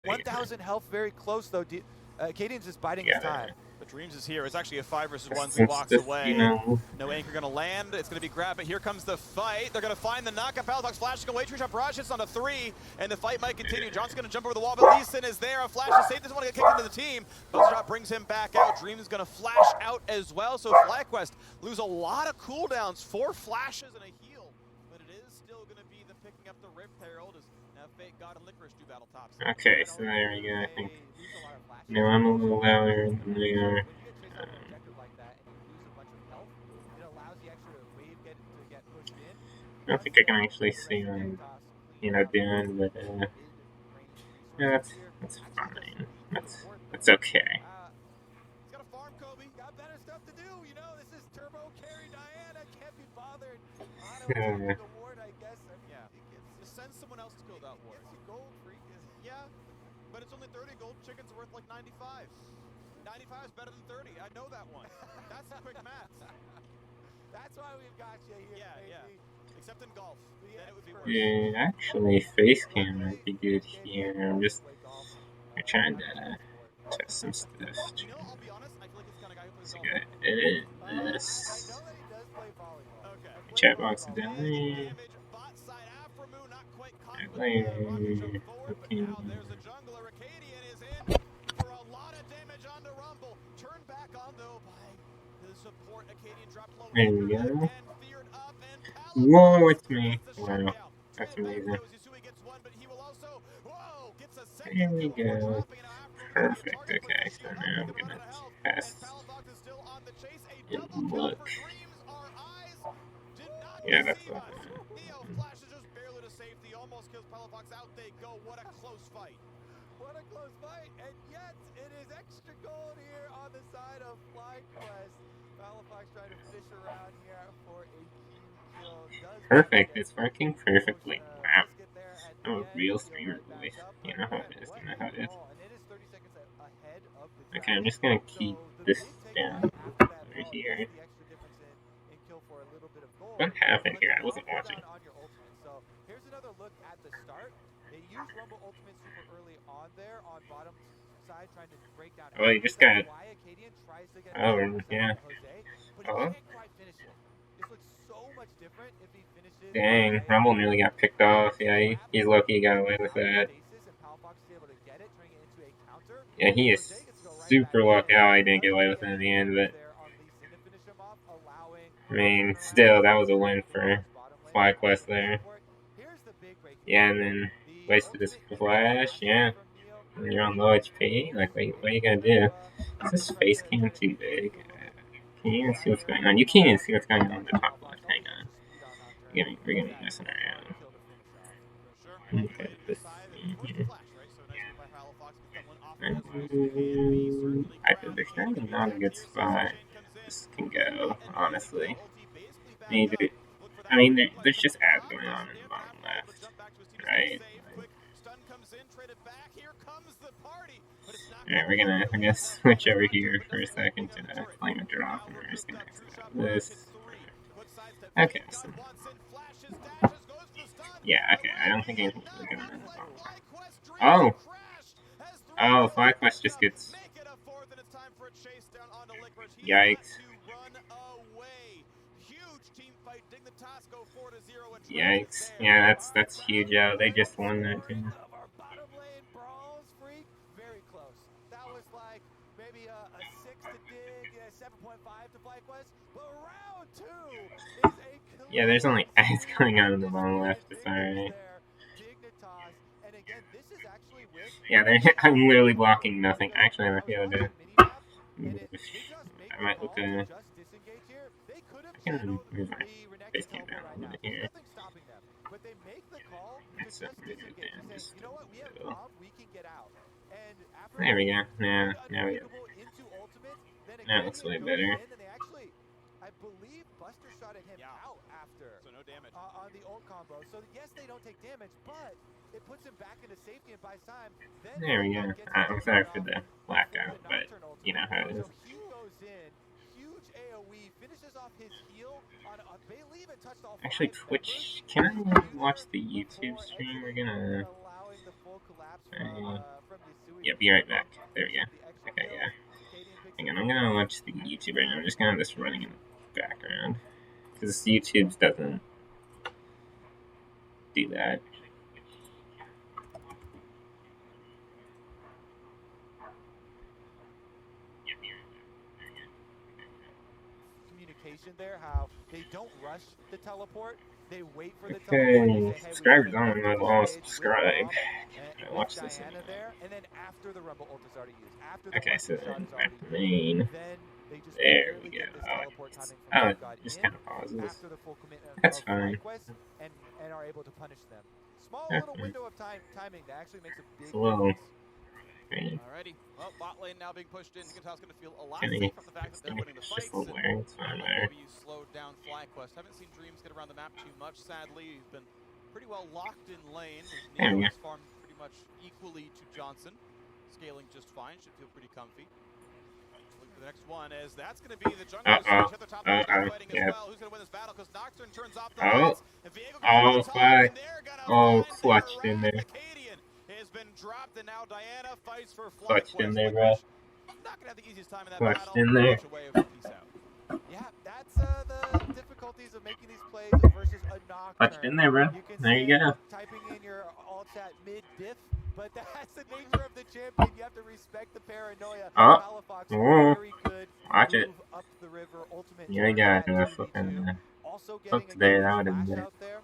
1,000 health, very close though. Cadian's just biding his time. But Dreams is here. It's actually a 5 versus 1, so Since he walks this, away. you know, No anchor gonna land. It's gonna be grabbed, but here comes the fight. They're gonna find the knockup. Palafox flashing away. Tree shot barrage hits on the 3, and the fight might continue. John's gonna jump over the wall, but Lee Sin is there. A flash to save. Doesn't want to get kicked into the team. Buzzer shot brings him back out. Dreams is gonna flash out as well. So FlyQuest lose a lot of cooldowns, 4 flashes and a heal, but it is still gonna be the picking up the Rift Herald as now Fate, God, and Licorice do battle tops. okay, so there we go. I think. No, I'm a little louder than they are. I don't think I can actually see what I'm, you know, doing, but yeah, that's fine. That's okay. He's got a farm, Kobe. Got better stuff to do. You know, this is Turbo Carry Diana. Can't be bothered. On the ward, I guess. Yeah. Just send someone else to kill that ward. Gold freak. Yeah, but it's only 30 gold. Chicken's worth like 95. 95 is better than 30. I know that one. That's the quick math. That's why we've got you here. Yeah. Except in golf. Then it would be worse. Yeah, actually, face cam would be good here. I'm just trying to test some stuff. You know, I'll be honest, I feel like it's kind of guy who plays So golf. I gotta edit this. Chat box down there. Okay. There we go. Whoa, it's me. Wow, that's amazing. There we go. Perfect. Okay, so now I'm gonna pass and look. Yeah, that's what almost kills Palafox. Out they go. What a close fight. What a close fight. And yet, it is extra gold here on the side of FlyQuest. Palafox trying to fish around here for a kill. Perfect. It's working perfectly. Wow. I'm a real streamer, boys. You know how it is. You know how it is. Okay, I'm just gonna keep this down over here. What happened here? I wasn't watching. Here's another look at the start. They used Rumble Ultimate super early on there on bottom side, trying to break down. Oh, you just got it. Oh, yeah. Oh. Dang, Rumble nearly got picked off. Yeah, he's lucky he got away with that. Yeah, he is super lucky how I didn't get away with it in the end, but I mean, still, that was a win for FlyQuest there. Yeah, and then wasted his flash, yeah. When you're on low HP, like, what are you gonna do? Is this face cam too big? Can you even see what's going on? You can't even see what's going on in the top left. Hang on. We're gonna be messing around. Okay, this here. I think there's not a good spot this can go, honestly. I mean, there's just ads going on in the bottom left, right? Alright, we're gonna switch over here for a second to flame a drop, and we're just gonna exit out this. Okay, so yeah, okay, I don't think anything's really going on in the bottom left. Oh, FlyQuest just gets. Yikes. Yikes. Yeah, that's huge out. They just won that too. Very close. That was like maybe a 6 to dig, 7.5 to FlyQuest. But round 2 is a yeah, there's only ads going on in the bottom left. It's alright. Yeah, I'm literally blocking nothing. Actually, I might be able to. I might look at. I can move my face cam down a little bit here. That's so good down. Just go. There we go. Now we go. Now it looks way better. I believe Buster shot at him out after. So no damage. On the ult combo. So yes, they don't take damage, but it puts him back into safety and buys time. Then there we go. I'm sorry for the blackout, but you know how it is. So he goes in, huge AoE, finishes off his heal on a Bailey and touched all. Actually, Twitch, can I watch the YouTube stream? We're gonna. Yeah, be right back. There we go. Okay, yeah. Hang on, I'm gonna watch the YouTube right now. I'm just gonna have this running in the background. Because YouTube doesn't do that. Communication there, how they don't rush the teleport. They wait for the teleport. They Okay, say, hey, we subscribers want to only, lift not the all stage with subscribe. Bomb I with watch this Diana anyway. there. And then after the Rumble ult is already used, after the Okay, 1-2 so shot then is back already to used, main. then they just There we barely go. get this Oh, teleport timing from it FakeGod just in kind of pauses. after the full commitment That's of fine. FlyQuest and are able to punish them. Small That's little fine. window of timing that actually makes a big It's a little. difference. Alrighty, well, bot lane now being pushed in. Dignitas going to feel a lot Kinda, safer from the fact that they're winning the just fights. a little weird. It's fine there. Maybe you slowed down FlyQuest. Haven't seen Dreams get around the map too much, sadly. He's been pretty well locked in lane. There we Neo go. has farmed pretty much equally to Johnson. Scaling just fine, should feel pretty comfy. Look for the next one, as that's going to be the jungle switch at the top of the fighting as well. Who's going to win this battle? Because Nocturne turns off the lights, and Viego goes to the top, and they're going to find clutched their in there. Acadian has been dropped, and now Diana fights for Clutched in FlyQuest. there, bro. Not going to have the easiest time in that Clutched battle. in there. Away of peace out. Yeah, that's the difficulties of making these plays versus a Nocturne. Clutched in there, bro. You can There you go. typing in your all chat mid-diff, but that's the nature of the champion. You have to respect the paranoia. Palafox, very good. Watch it. Move up the river, ultimate. You got flipping. Also hooked getting there. a That would have flash been. out there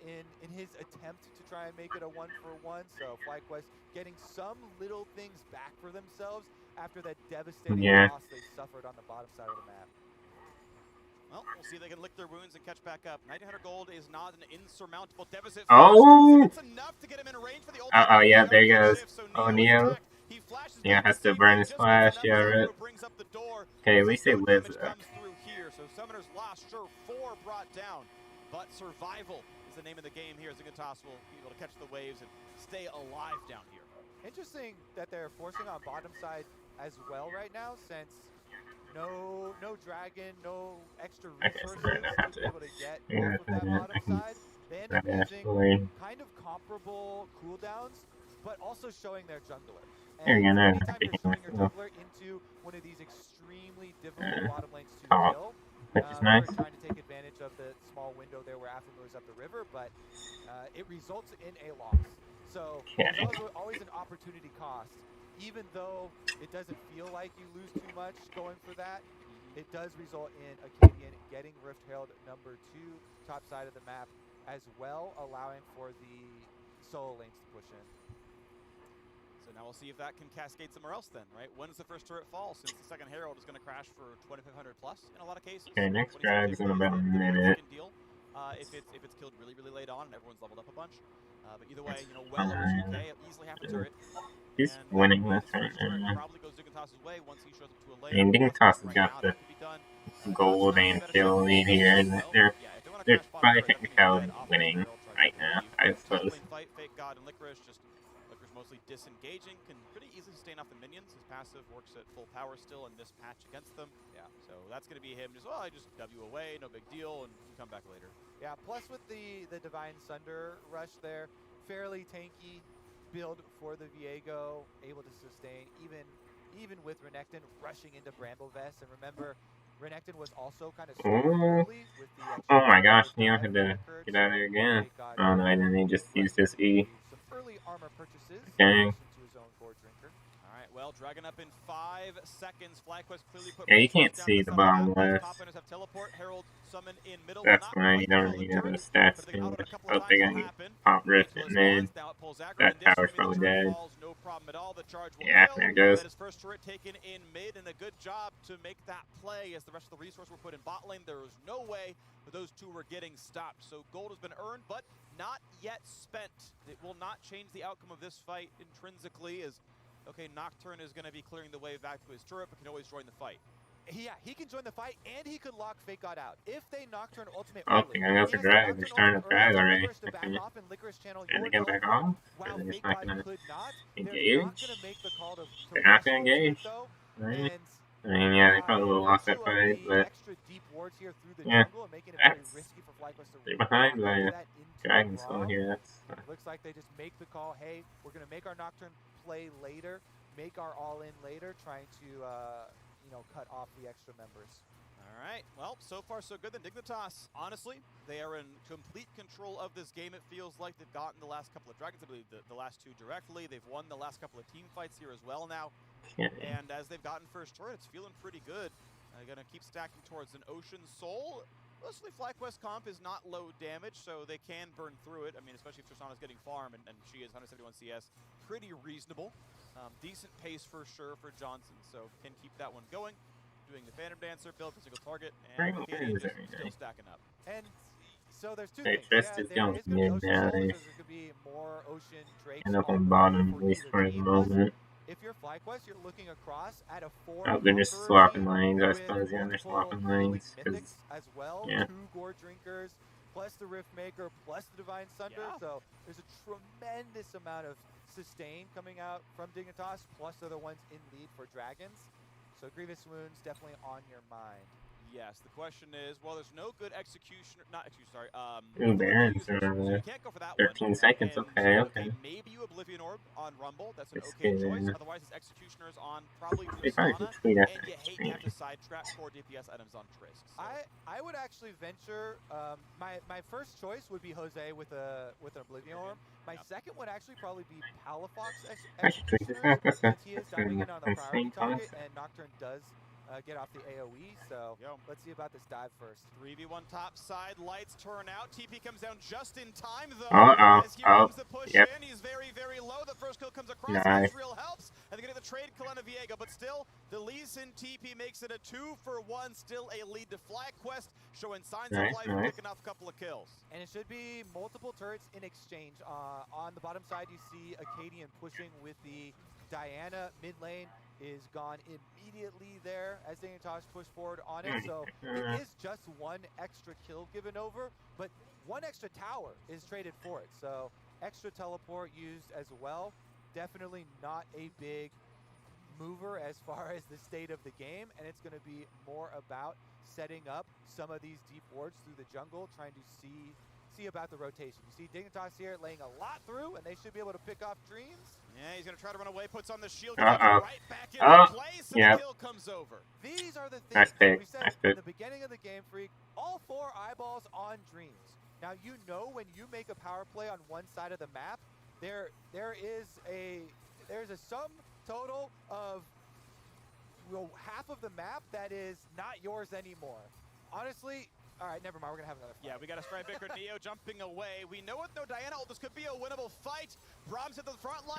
in his attempt to try and make it a 1-for-1. So FlyQuest getting some little things back for themselves after that devastating loss they suffered on the bottom side of the map. Well, we'll see if they can lick their wounds and catch back up. 1900 gold is not an insurmountable deficit. Oh! It's enough to get him in range for the Oh, yeah, there he goes. So Neo. Yeah, has to burn his flash. Yeah, right. Okay, at least they live. Comes through here. So Summoner's lost, sure, 4 brought down. But survival is the name of the game here, as Dignitas will be able to catch the waves and stay alive down here. Interesting that they're forcing on bottom side as well right now, since no dragon, no extra resources to be able to get off of that bottom side. They end up using kind of comparable cooldowns, but also showing their jungler. And anytime you're showing your jungler into one of these extremely difficult bottom lanes to kill, which is nice. trying to take advantage of the small window there where Aphromoor is up the river, but it results in a loss. So there's always an opportunity cost. Even though it doesn't feel like you lose too much going for that, it does result in Acadian getting Rift Herald number 2, top side of the map, as well, allowing for the solo lanes to push in. So now we'll see if that can cascade somewhere else then, right? When does the first turret fall, since the second Herald is going to crash for 2,500 plus in a lot of cases? Okay, next drag's in about a minute. Deal, if it's killed really, really late on and everyone's leveled up a bunch. But either way, you know, well over 2K, easily half a turret. He's winning this right now. Probably goes Dignitas' way once he shows up to a lane. I mean, Dignitas has got the gold and kill lead here, and they're by technicality winning right now, I suppose. FakeGod and Licorice mostly disengaging, can pretty easily sustain off the minions. His passive works at full power still in this patch against them. Yeah, so that's going to be him just, well, I just W away, no big deal, and come back later. Yeah, plus with the Divine Sunder rush there, fairly tanky build for the Viego, able to sustain even with Renekton rushing into Bramblevest. And remember, Renekton was also kind of early with the oh my gosh, Neo had to get out of there again. Oh no, I didn't. He just used his E. Some early armor purchases. Dang. Well, Dragon up in 5 seconds. FlyQuest clearly put yeah, you can't see the bottom left. Have teleport. Herald summon in middle. That's why you don't really know the stats. Oh, they got you pop rift in mid. That tower's probably dead. No problem at all. The charge will yeah, there it goes. His first turret taken in mid, and a good job to make that play as the rest of the resource were put in bot lane. There was no way that those two were getting stopped. So gold has been earned, but not yet spent. It will not change the outcome of this fight intrinsically, as okay, Nocturne is going to be clearing the way back to his turret, but can always join the fight. Yeah, he can join the fight, and he could lock FakeGod out. If they Nocturne ultimate early, I think for drag. They're starting to drag already. To back off and Licorice channel and they get back off? While They're just not going to engage? They're not going to engage. Right? I mean, yeah, they probably will lost that fight, but yeah, that's they're behind, but Dragon's still here. That's looks like they just make the call. Hey, we're going to make our Nocturne play later, make our all-in later, trying to, you know, cut off the extra members. All right, well, so far so good. Then Dignitas, honestly, they are in complete control of this game. It feels like they've gotten the last couple of Dragons, I believe the last 2 directly. They've won the last couple of team fights here as well now. And as they've gotten first turret, it's feeling pretty good. Going to keep stacking towards an Ocean Soul. Mostly FlyQuest comp is not low damage, so they can burn through it. I mean, especially if Tristana's getting farm, and she is 171 CS. Pretty reasonable. Decent pace for sure for Johnson, so can keep that one going. Doing the Phantom Dancer, build for single target, and still stacking up. And so there's 2 They things. trust Yeah, is there going is going to be mid Ocean now. Souls, They there's going to be more Ocean Drakes end up on the bottom, board at least either for the team. moment. If you're FlyQuest, you're looking across at a 4 Oh, they're just conqueror swapping team lanes, I with suppose. Yeah, they're multiple swapping healing lanes. mythics as well, yeah. 2 Gore Drinkers, plus the Rift Maker, plus the Divine Sunder. Yeah. So there's a tremendous amount of sustain coming out from Dignitas, plus they're the ones in lead for Dragons. So Grievous Wounds definitely on your mind. Yes, the question is, well, there's no good executioner, not execution, sorry. Ooh, Barons so are you can't go for that 13 one. seconds, And, okay. maybe you Oblivion Orb on Rumble, that's an It's okay good. choice. Otherwise, it's executioners on probably They probably Tristana, should tweet and after you the hate to have stream. to sidetrack 4 DPS items on Trisk. So. I would actually venture, my first choice would be Jose with an Oblivion Orb. My second would actually probably be Palafox I should tweet this Executioner, out. That's since he is a diving in on the priority insane target, concept. and Nocturne does get off the AoE, so let's see about this dive first. 3v1 top side, lights turn out. TP comes down just in time, though. As here comes the push in. He's very, very low. The first kill comes across. Nice. Ezreal helps. And they get the trade kill on Viego. But still, the Lee Sin TP makes it a 2-for-1. Still a lead to FlyQuest, showing signs of life and picking off a couple of kills. And it should be multiple turrets in exchange. On the bottom side, you see Acadian pushing with the Diana. Mid lane is gone immediately there as Dignitas push forward on it. So it is just 1 extra kill given over, but 1 extra tower is traded for it. So extra teleport used as well. Definitely not a big mover as far as the state of the game, and it's going to be more about setting up some of these deep wards through the jungle, trying to see about the rotation. You see Dignitas here laying a lot through, and they should be able to pick off Dreams. Yeah, he's going to try to run away, puts on the shield, Right back into place, and the kill comes over. These are the things we said in the beginning of the game, Freak. All 4 eyeballs on Dreams. Now, you know when you make a power play on one side of the map, there's a sum total of half of the map that is not yours anymore. Honestly, all right, never mind. We're going to have another fight. Yeah, we got a Strikebaker Neo jumping away. We know with no Diana ult, this could be a winnable fight. Brahms at the front line.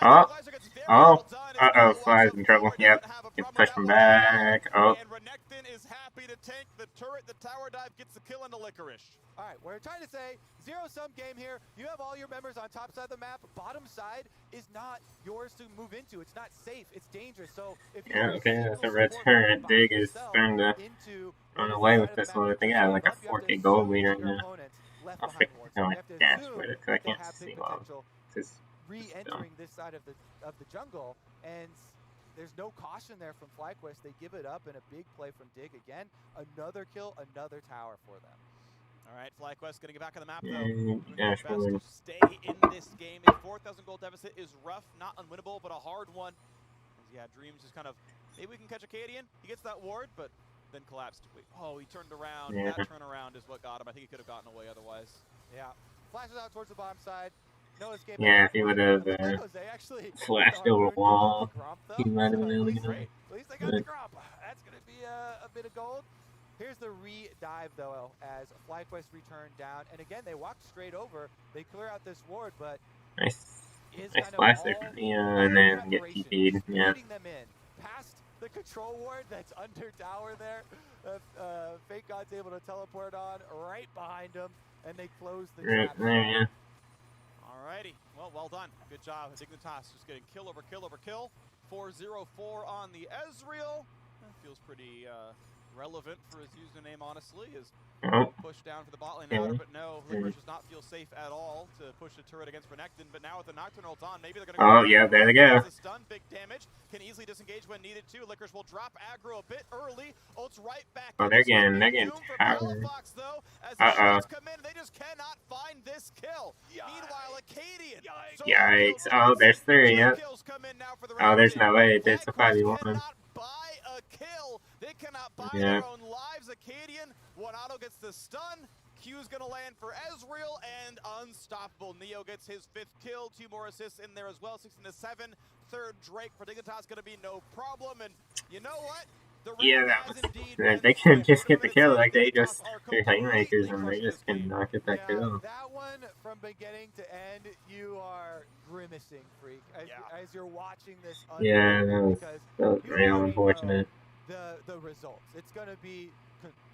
Fly's in trouble. Yep. Get pushed from back. And Renekton is happy to tank the turret. The tower dive gets the kill into Licorice. All right, we're trying to say zero-sum game here. You have all your members on top side of the map. Bottom side is not yours to move into. It's not safe. It's dangerous. So if you that's a red turret. Dig is starting to run away with this one. I think I have like a 4K gold lead right now. I'll fix my dash with it because I can't see well. Re-entering this side of the jungle, and there's no caution there from FlyQuest. They give it up, and a big play from Dig again. Another kill, another tower for them. All right, FlyQuest going to get back on the map, though. Dash to stay in this game. A 4,000 gold deficit is rough, not unwinnable, but a hard one. Yeah, Dreams is kind of, maybe we can catch Acadian. He gets that ward, but then collapsed. Oh, he turned around. That turnaround is what got him. I think he could have gotten away otherwise. Yeah. Flashes out towards the bottom side. No escape. Yeah, if he would have flashed over wall, he might have been able to get away. At least they got the Gromp. That's going to be a bit of gold. Here's the re-dive, though, as FlyQuest return down. And again, they walk straight over. They clear out this ward, but... Nice flash there from Neo, and then get TP'd. Yeah. Leading them in. Past the control ward that's under tower there. Fake God's able to teleport on right behind him, and they close the trap. Yeah. Alrighty, well done. Good job. Dignitas just getting kill over kill over kill. 4-0-4 on the Ezreal. That feels pretty relevant for his username, honestly. Is push down for the bot lane outer, but no, Licorice does not feel safe at all to push the turret against Renekton. But now with the Nocturne ult on, maybe they're going to there they go. Stun, big damage. can easily disengage when needed too. Licorice will drop aggro a bit early. Ult's right back. Oh, they're getting powered. Fox, though, as the shots come in, they just cannot find this kill. Yikes. Meanwhile, Acadian. Yikes. Oh, there's 3, yep. Oh, there's no way. There's a 5v1. Cannot buy a kill. They cannot buy Yeah. their own lives. Acadian, one auto gets the stun. Q's gonna land for Ezreal, and unstoppable. Neo gets his 5th kill, 2 more assists in there as well, 16-7. 3rd Drake for Dignitas gonna be no problem, and you know what? Yeah, that was. They couldn't just get the kill, like they just threw haymakers and they just could not get that kill. That one from beginning to end, you are grimacing, Freak, as you're watching this. Yeah, that was real unfortunate. The results. It's gonna be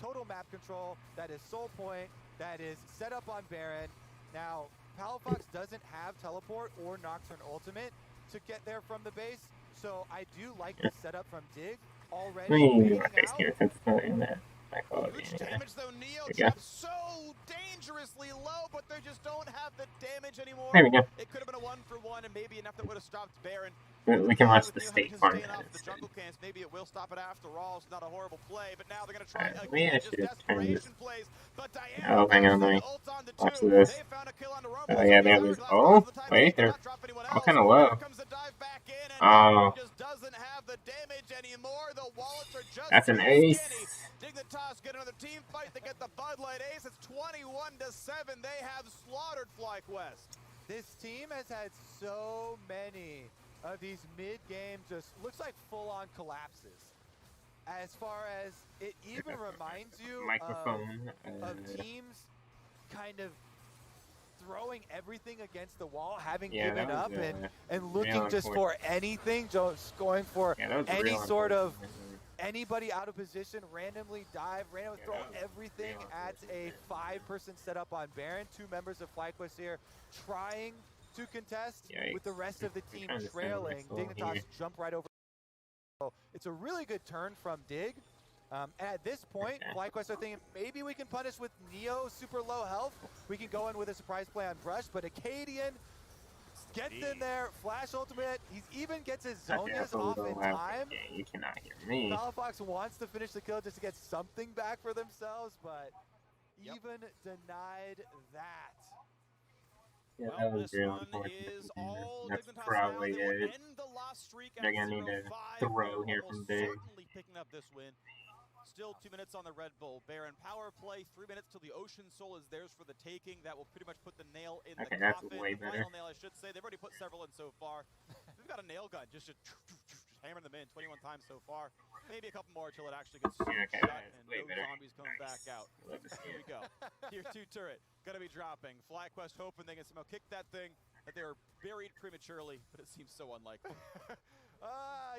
total map control. That is Soul Point. That is set up on Baron. Now, Palafox doesn't have teleport or Nocturne ultimate to get there from the base, so I do like the setup from Dig already. I mean, my face can't sense in that. Huge damage though. Neo drops so dangerously low, but they just don't have the damage anymore. There we go. It could have been a 1-for-1 and maybe enough that would have stopped Baron. We can watch the state farm. The jungle camps, maybe it will stop it after all. It's not a horrible play, but now they're going to try We again. should have turned this. Plays, but Diana, Oh, hang on, let me watch this. Oh, yeah, there was. Oh, wait, they're all kind of low. Oh, that's an ace. Dignitas get another team fight. They get the Bud Light ace. It's 21-7. They have slaughtered FlyQuest. This team has had so many of these mid-game, just looks like full-on collapses. As far as it even reminds you of teams kind of throwing everything against the wall, having given up and looking just for anything, just going for any sort of anybody out of position, randomly dive, randomly throw everything at a 5-person setup on Baron. 2 members of FlyQuest here trying to contest with the rest of the team trailing. Dignitas jump right over. So it's a really good turn from Dig. At this point, FlyQuest are thinking maybe we can punish with Neo super low health. We can go in with a surprise play on Brush, but Acadian gets in there, flash ultimate. He even gets his Zonias off in time. You cannot hear me. Palafox wants to finish the kill just to get something back for themselves, but even denied that. Yeah, that was real unfortunate. That's probably it. They're gonna need a throw here from Dig. Picking up this win. Still 2 minutes on the Red Bull. Baron power play, 3 minutes till the Ocean Soul is theirs for the taking. That will pretty much put the nail in the coffin. That's way better. Final nail, I should say. They've already put several in so far. They've got a nail gun, just hammer them in 21 times so far. Maybe a couple more till it actually gets shut and no zombies coming back out. Here we go. Tier 2 turret, gonna be dropping. FlyQuest hoping they can somehow kick that thing, that they were buried prematurely, but it seems so unlikely.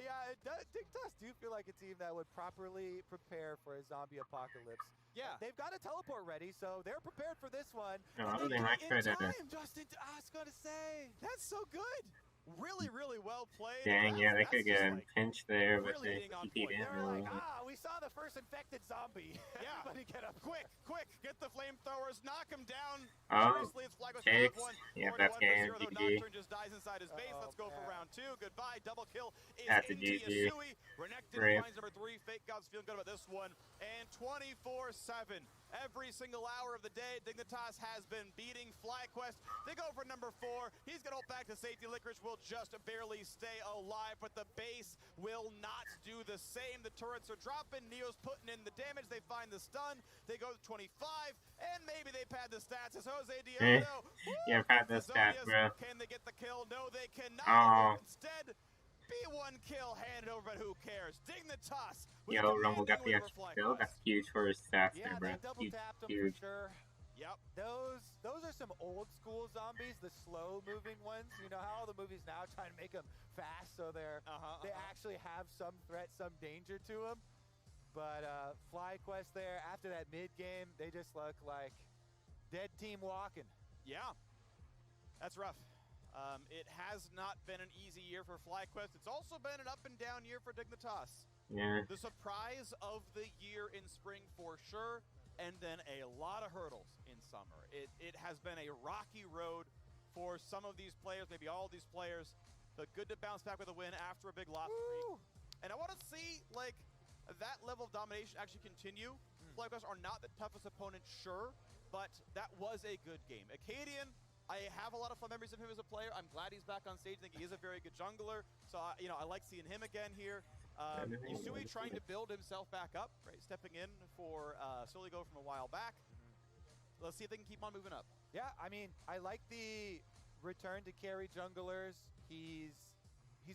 Yeah, Dignitas do feel like a team that would properly prepare for a zombie apocalypse. Yeah. They've got a teleport ready, so they're prepared for this one. Oh, they might try that. Justin, I was going to say, that's so good. Really, really well played. Dang, yeah, they could get a pinch there, but they TP'd in. They're like, we saw the first infected zombie. Yeah. Everybody get up. Quick, get the flamethrowers, knock him down. Oh, Seriously, it's FlyQuest Jakes. one. Yeah, that's game. GG. Nocturne just dies inside his base. Let's go for round 2. Goodbye. Double kill is That's a into GG. Yasui. Renekton finds number 3. Fake God's feeling good about this one. And 24/7. Every single hour of the day, Dignitas has been beating FlyQuest. They go for number 4. He's going to hold back to safety. Licorice will just barely stay alive, but the base will not do the same. The turrets are dropping. Neo's putting in the damage. They find the stun. They go to 25, and maybe they pad the stats. As Jose Diodo. Yeah, pad the stats, bro. Can they get the kill? No, they cannot. Oh. Instead, B1 kill handed over, but who cares? Dignitas. Yo, Rumble got the extra kill. That's huge for his stats there, bro. Huge. Sure. Yep. Those are some old school zombies, the slow moving ones. You know how all the movies now try to make them fast so they actually have some threat, some danger to them. But FlyQuest there, after that mid game, they just look like dead team walking. Yeah. That's rough. It has not been an easy year for FlyQuest. It's also been an up and down year for Dignitas. Yeah. The surprise of the year in spring for sure, and then a lot of hurdles in summer. It has been a rocky road for some of these players, maybe all of these players, but good to bounce back with a win after a big loss streak. And I want to see, like, that level of domination actually continue. FlyQuest are not the toughest opponent, sure, but that was a good game. Acadian, I have a lot of fun memories of him as a player. I'm glad he's back on stage. I think he is a very good jungler. So, you know, I like seeing him again here. Yusui trying to build himself back up, right? Stepping in for Soligo from a while back. Let's see if they can keep on moving up. Yeah, I mean, I like the return to carry junglers. He's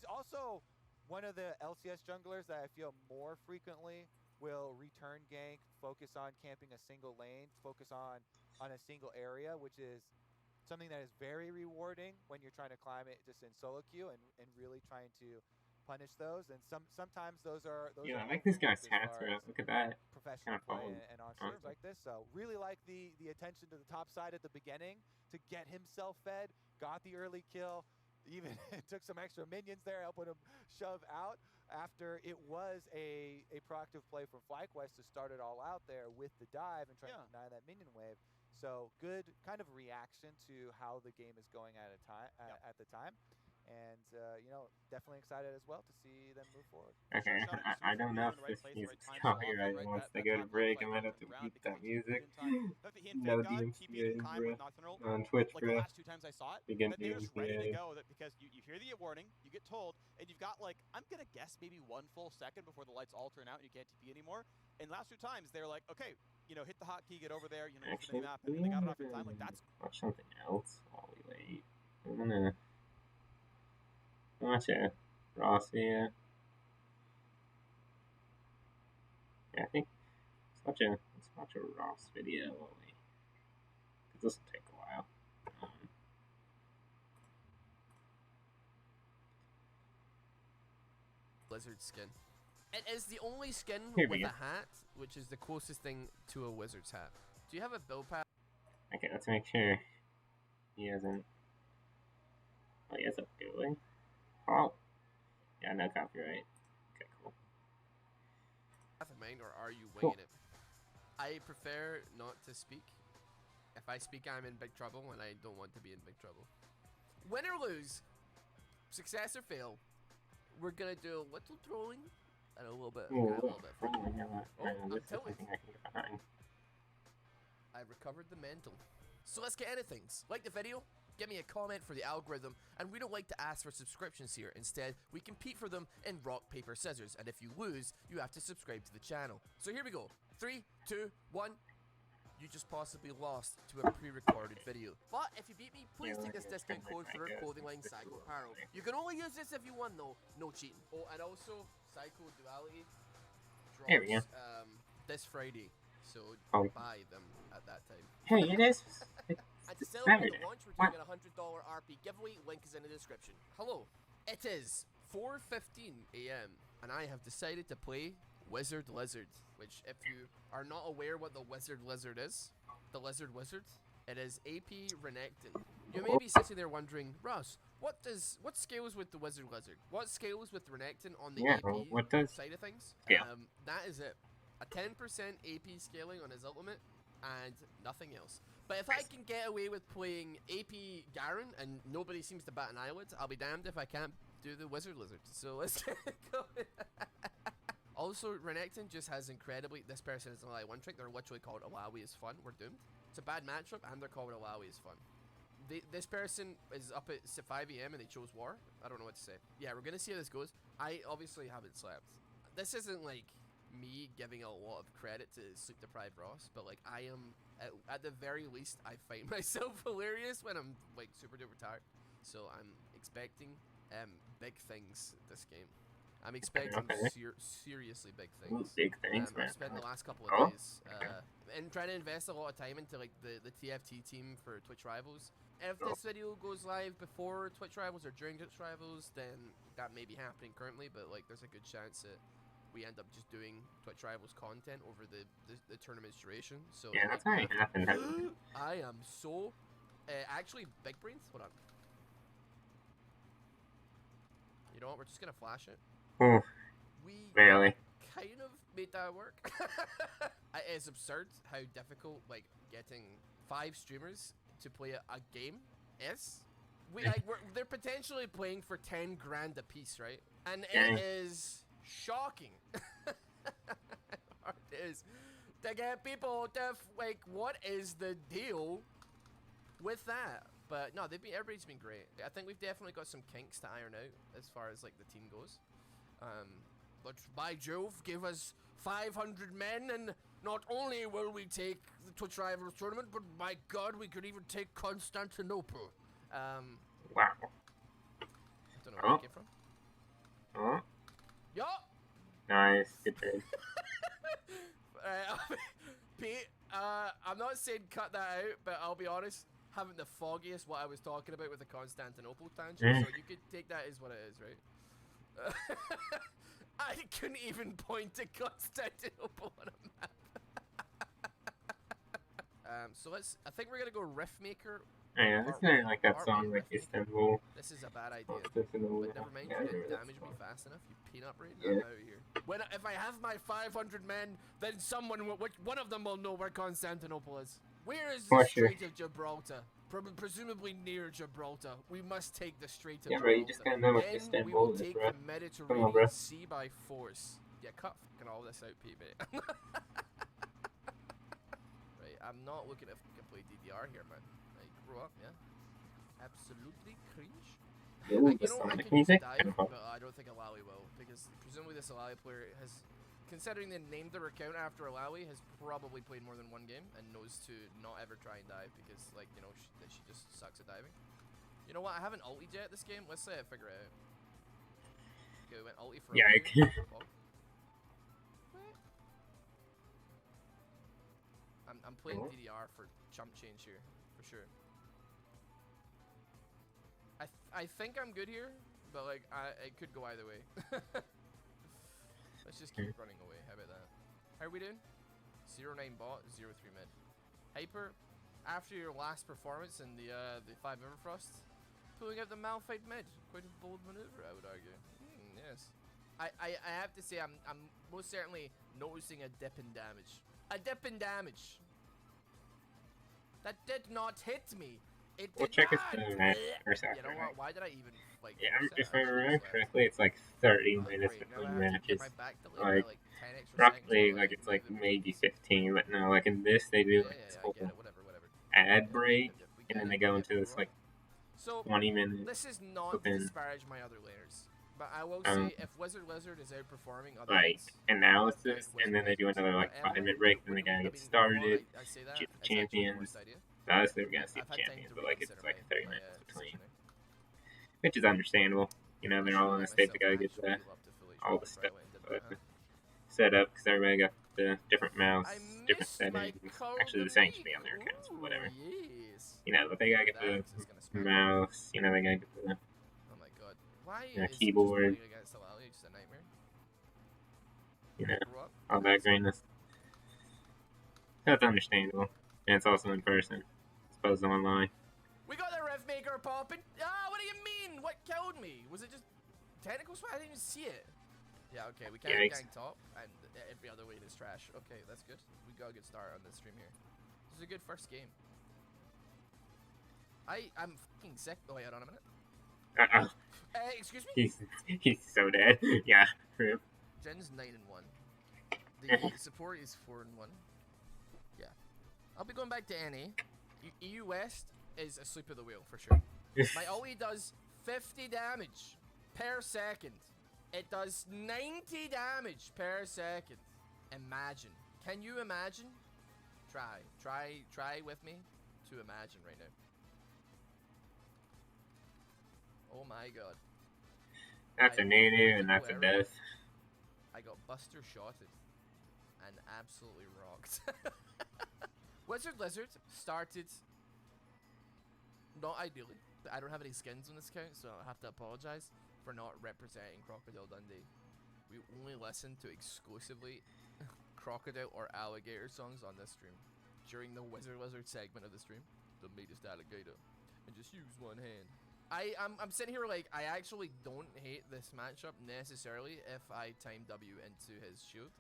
also one of the LCS junglers that I feel more frequently will return gank, focus on camping a single lane, focus on a single area, which is something that is very rewarding when you're trying to climb it just in solo queue and really trying to punish those. And sometimes those are Yeah, I like this guy's hats, bro. Look at that. Professional Kinda play fun. and on streams like this. So really like the attention to the top side at the beginning to get himself fed, got the early kill, even took some extra minions there, helping him shove out after it was a proactive play from FlyQuest to start it all out there with the dive and trying to deny that minion wave. So good kind of reaction to how the game is going at the time. And, you know, definitely excited as well to see them move forward. Okay, I don't know if this music's copyrighted. Once they go to break, I might have to beat that music. No DMCA, bro. On Twitch, like bro. the last 2 times I saw it, Begin that they're just ready to DMCA. go. That because you hear the warning, you get told, and you've got like, I'm gonna guess maybe 1 full second before the lights all turn out and you can't TP anymore. And last 2 times they're like, okay, you know, hit the hotkey, get over there, you know, use the Actually, map, and they got it off in time. Like that's watch something else while we wait. I'm gonna watch a Ross here. Yeah, I think let's watch a Ross video while we, because this will take a while. Lizard skin. It is the only skin Here we with go. a hat, which is the closest thing to a wizard's hat. Do you have a build pack? Okay, let's make sure he hasn't. Oh, he has a feeling. Oh, yeah, no copyright. Okay, cool. Have in mind, or are you Cool. winging it? I prefer not to speak. If I speak, I'm in big trouble, and I don't want to be in big trouble. Win or lose, success or fail, we're gonna do a little throwing and a little bit. Ooh, A little bit. oh, yeah, I'm this is telling something I can get behind. I recovered the mental. So let's get into things. Like the video, give me a comment for the algorithm, and we don't like to ask for subscriptions here. Instead, we compete for them in rock, paper, scissors, and if you lose, you have to subscribe to the channel. So here we go. 3, 2, 1. You just possibly lost to a pre-recorded video. But if you beat me, please Yeah, take this yeah, discount something code like for our that. clothing line, Psycho Apparel. You can only use this if you won though, no cheating. Oh, and also, Psycho Duality There we go. drops this Friday, so Oh. buy them at that time. Hey, it is. And to It's celebrate Saturday. the launch, we're What? doing a $100 RP giveaway. Link is in the description. Hello. It is 4:15 a.m. and I have decided to play Wizard Lizard, which if you are not aware what the Wizard Lizard is, the Lizard Wizard, it is AP Renekton. You may be sitting there wondering, Russ, what scales with the Wizard Lizard? What scales with Renekton on the Yeah, AP what does side of things? scale? That is it. A 10% AP scaling on his ultimate and nothing else. But if I can get away with playing AP Garen and nobody seems to bat an eyelid, I'll be damned if I can't do the Wizard Lizard. So let's get going. Also, Renekton just has incredibly, this person is an Ally one trick. They're literally called Alawi is fun. We're doomed. It's a bad matchup and they're called Alawi is fun. This person is up at 5 AM and they chose war. I don't know what to say. Yeah, we're gonna see how this goes. I obviously haven't slept. This isn't like me giving a lot of credit to sleep deprived Ross, but like I am at the very least I find myself hilarious when I'm like super duper tired. So I'm expecting big things this game. I'm expecting seriously big Ooh, things. big things, man. I've spent the last couple Oh, of days and trying to invest a lot of time into like the TFT team for Twitch Rivals. If this video goes live before Twitch Rivals or during Twitch Rivals, then that may be happening currently, but like there's a good chance that we end up just doing Twitch Rivals content over the tournament's duration. So Yeah, that's already happened. I am so actually big brains. Hold on. You know what? We're just gonna flash it. Ooh, We really? kind of made that work. It's absurd how difficult like getting 5 streamers to play a game is. they're potentially playing for 10 grand a piece, right? And Dang. it is shocking. It is to get people to like, what is the deal with that? But no, everybody's been great. I think we've definitely got some kinks to iron out as far as like the team goes. But by Jove, give us 500 men, and not only will we take the Twitch Rivals tournament, but by God, we could even take Constantinople. Wow. I don't know where that came from. Oh, Yo! nice. Good trade. Pete, I'm not saying cut that out, but I'll be honest, haven't the foggiest what I was talking about with the Constantinople tangent, so you could take that as what it is, right? I couldn't even point to Constantinople on a map. So I think we're gonna go Riftmaker. Yeah, that's kind of like that song, like Istanbul. This is a bad idea. Constantinople. But never mind, Yeah, you didn't that's damage me fast enough, you peanut brain. Yeah. I'm out of here. If I have my 500 men, then one of them will know where Constantinople is. Where is the Strait of Gibraltar? Presumably near Gibraltar. We must take the Strait of Gibraltar. Yeah, bro, you just gotta know what Then we Istanbul will is, take bro. the Mediterranean on, bro. Sea by force. Yeah, cut fucking all this out, Pete, mate. Right, I'm not looking to fucking play DDR here, man. Like, grow up, yeah. Absolutely cringe. Ooh, You the know, I Sonic could use music. dive, but I don't think Alawi will, because presumably this Alawi player has, considering they named their account after Alawi, has probably played more than one game and knows to not ever try and dive because, like, you know, she just sucks at diving. You know what? I haven't ultied yet this game. Let's say I figure it out. Okay, we went ulti for Yeah, a I I'm playing Oh. DDR for chump change here, for sure. I think I'm good here, but like it could go either way. Let's just keep running away. How about that? How are we doing? 0-9 bot, 0-3 mid. Hyper, after your last performance in the 5 Everfrost, pulling out the Malphite mid. Quite a bold maneuver, I would argue. Yes. I have to say I'm most certainly noticing a dip in damage. A dip in damage. That did not hit me. It We'll did check his not. match first You after. know what? Why did I even like? Yeah, force if that? I I should've remember just left. correctly, it's like 30 Oh, minutes great. Now between I have to get matches. my back delayed Like, by like 10 extra roughly, seconds. like, it's like maybe 15, but no, like in this, they do like this I whole get it. Whatever. ad break, We and get then it, they go we into get it, this bro. like So 20 minute. this is not to open, disparage my other laners, but I will um, say if Wizard Lizard is outperforming other like lanes, analysis, and then they do another like 5-minute break, then the guy gets started, I say that, choose it's actually the champions. worst idea. So obviously we're gonna see I've the had time champions, to but like it's reconsider like my 30 minutes between, decision there. which is understandable. You know, they're all in a state to go get Actually the love to fully all the justify stuff why I did that, huh? set up because everybody got the different mouse, I different missed my settings. code Actually, the of same the should be on their week. accounts, but whatever. Ooh, yes. You know, but they gotta get the That is gonna smack. mouse. You know, they gotta get the Oh my god. Why Yeah, is keyboard. just playing against Alali just a nightmare? you know Grow up. all that greatness. That's understandable, and it's also in person, as opposed to online. We got the Rev Maker popping. Ah, what do you mean? What killed me? Was it just technical sweat? I didn't even see it. Yeah, okay, we can't Yikes. gang top, and every other lane is trash. Okay, that's good. We got a good start on this stream here. This is a good first game. I'm fucking sick. Oh, wait, hold on a minute. Excuse me? He's so dead. Yeah. Rip. Jen's 9-1. The support is 4-1. Yeah. I'll be going back to NA. EU West is a sleep of the wheel for sure. My ulti does 50 damage per second. It does 90 damage per second. Imagine. Can you imagine? Try with me to imagine right now. Oh my god. That's a native, and that's a death. I got Buster shotted and absolutely rocked. Wizard Lizard started not ideally. I don't have any skins on this account, so I have to apologize for not representing Crocodile Dundee. We only listen to exclusively crocodile or alligator songs on this stream. During the Wizard Lizard segment of the stream, the meatest alligator, and just use one hand. I'm sitting here like, I actually don't hate this matchup necessarily if I time W into his shield.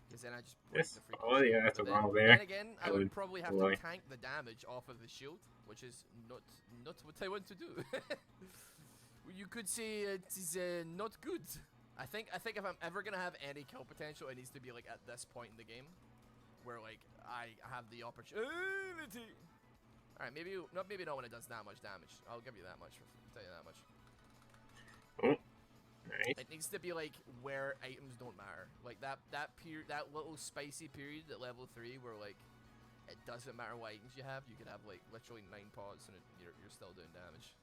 Because then I just break the freaking Oh yeah, shield. that's a But then while there. again, I would probably have to tank the damage off of the shield. which is not what I want to do. You could say it is not good. I think if I'm ever gonna have any kill potential, it needs to be like at this point in the game, where like I have the opportunity. All right, maybe not when it does that much damage. I'll give you that much. I'll tell you that much. Oh, nice. It needs to be like where items don't matter, like that period, that little spicy period at level 3, where like it doesn't matter what items you have. You could have like literally 9 pots and you're still doing damage.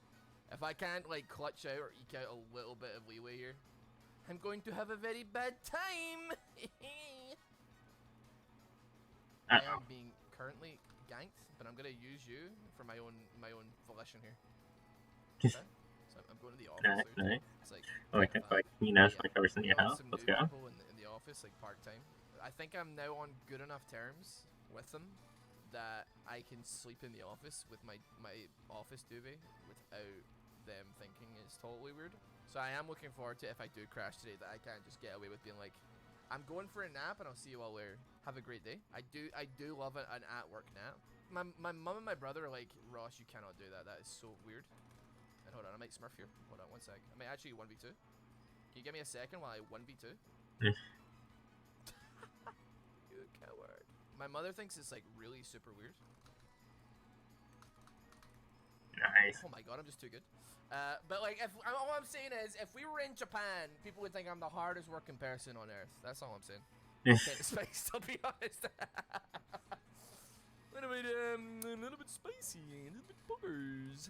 If I can't like clutch out or eke out a little bit of leeway here, I'm going to have a very bad time. I am being currently ganked, but I'm gonna use you for my own volition here. Okay? So I'm going to the office. Nice. It's like you know, it's like everything in your house. some Let's new go. people in the office, like part-time. I think I'm now on good enough terms with them that I can sleep in the office with my office duvet without them thinking it's totally weird. So I am looking forward to, if I do crash today, that I can't just get away with being like, I'm going for a nap and I'll see you all later. Have a great day. I do love an at-work nap. My mom and my brother are like, Ross, you cannot do that. That is so weird. And hold on, I might smurf here. Hold on one sec. I might actually 1v2. Can you give me a second while I 1v2? You coward. My mother thinks it's like really super weird. Nice. Oh my god, I'm just too good. But like, all I'm saying is, if we were in Japan, people would think I'm the hardest working person on earth. That's all I'm saying. Okay, spice, I'll be honest. A little bit spicy, a little bit buggers.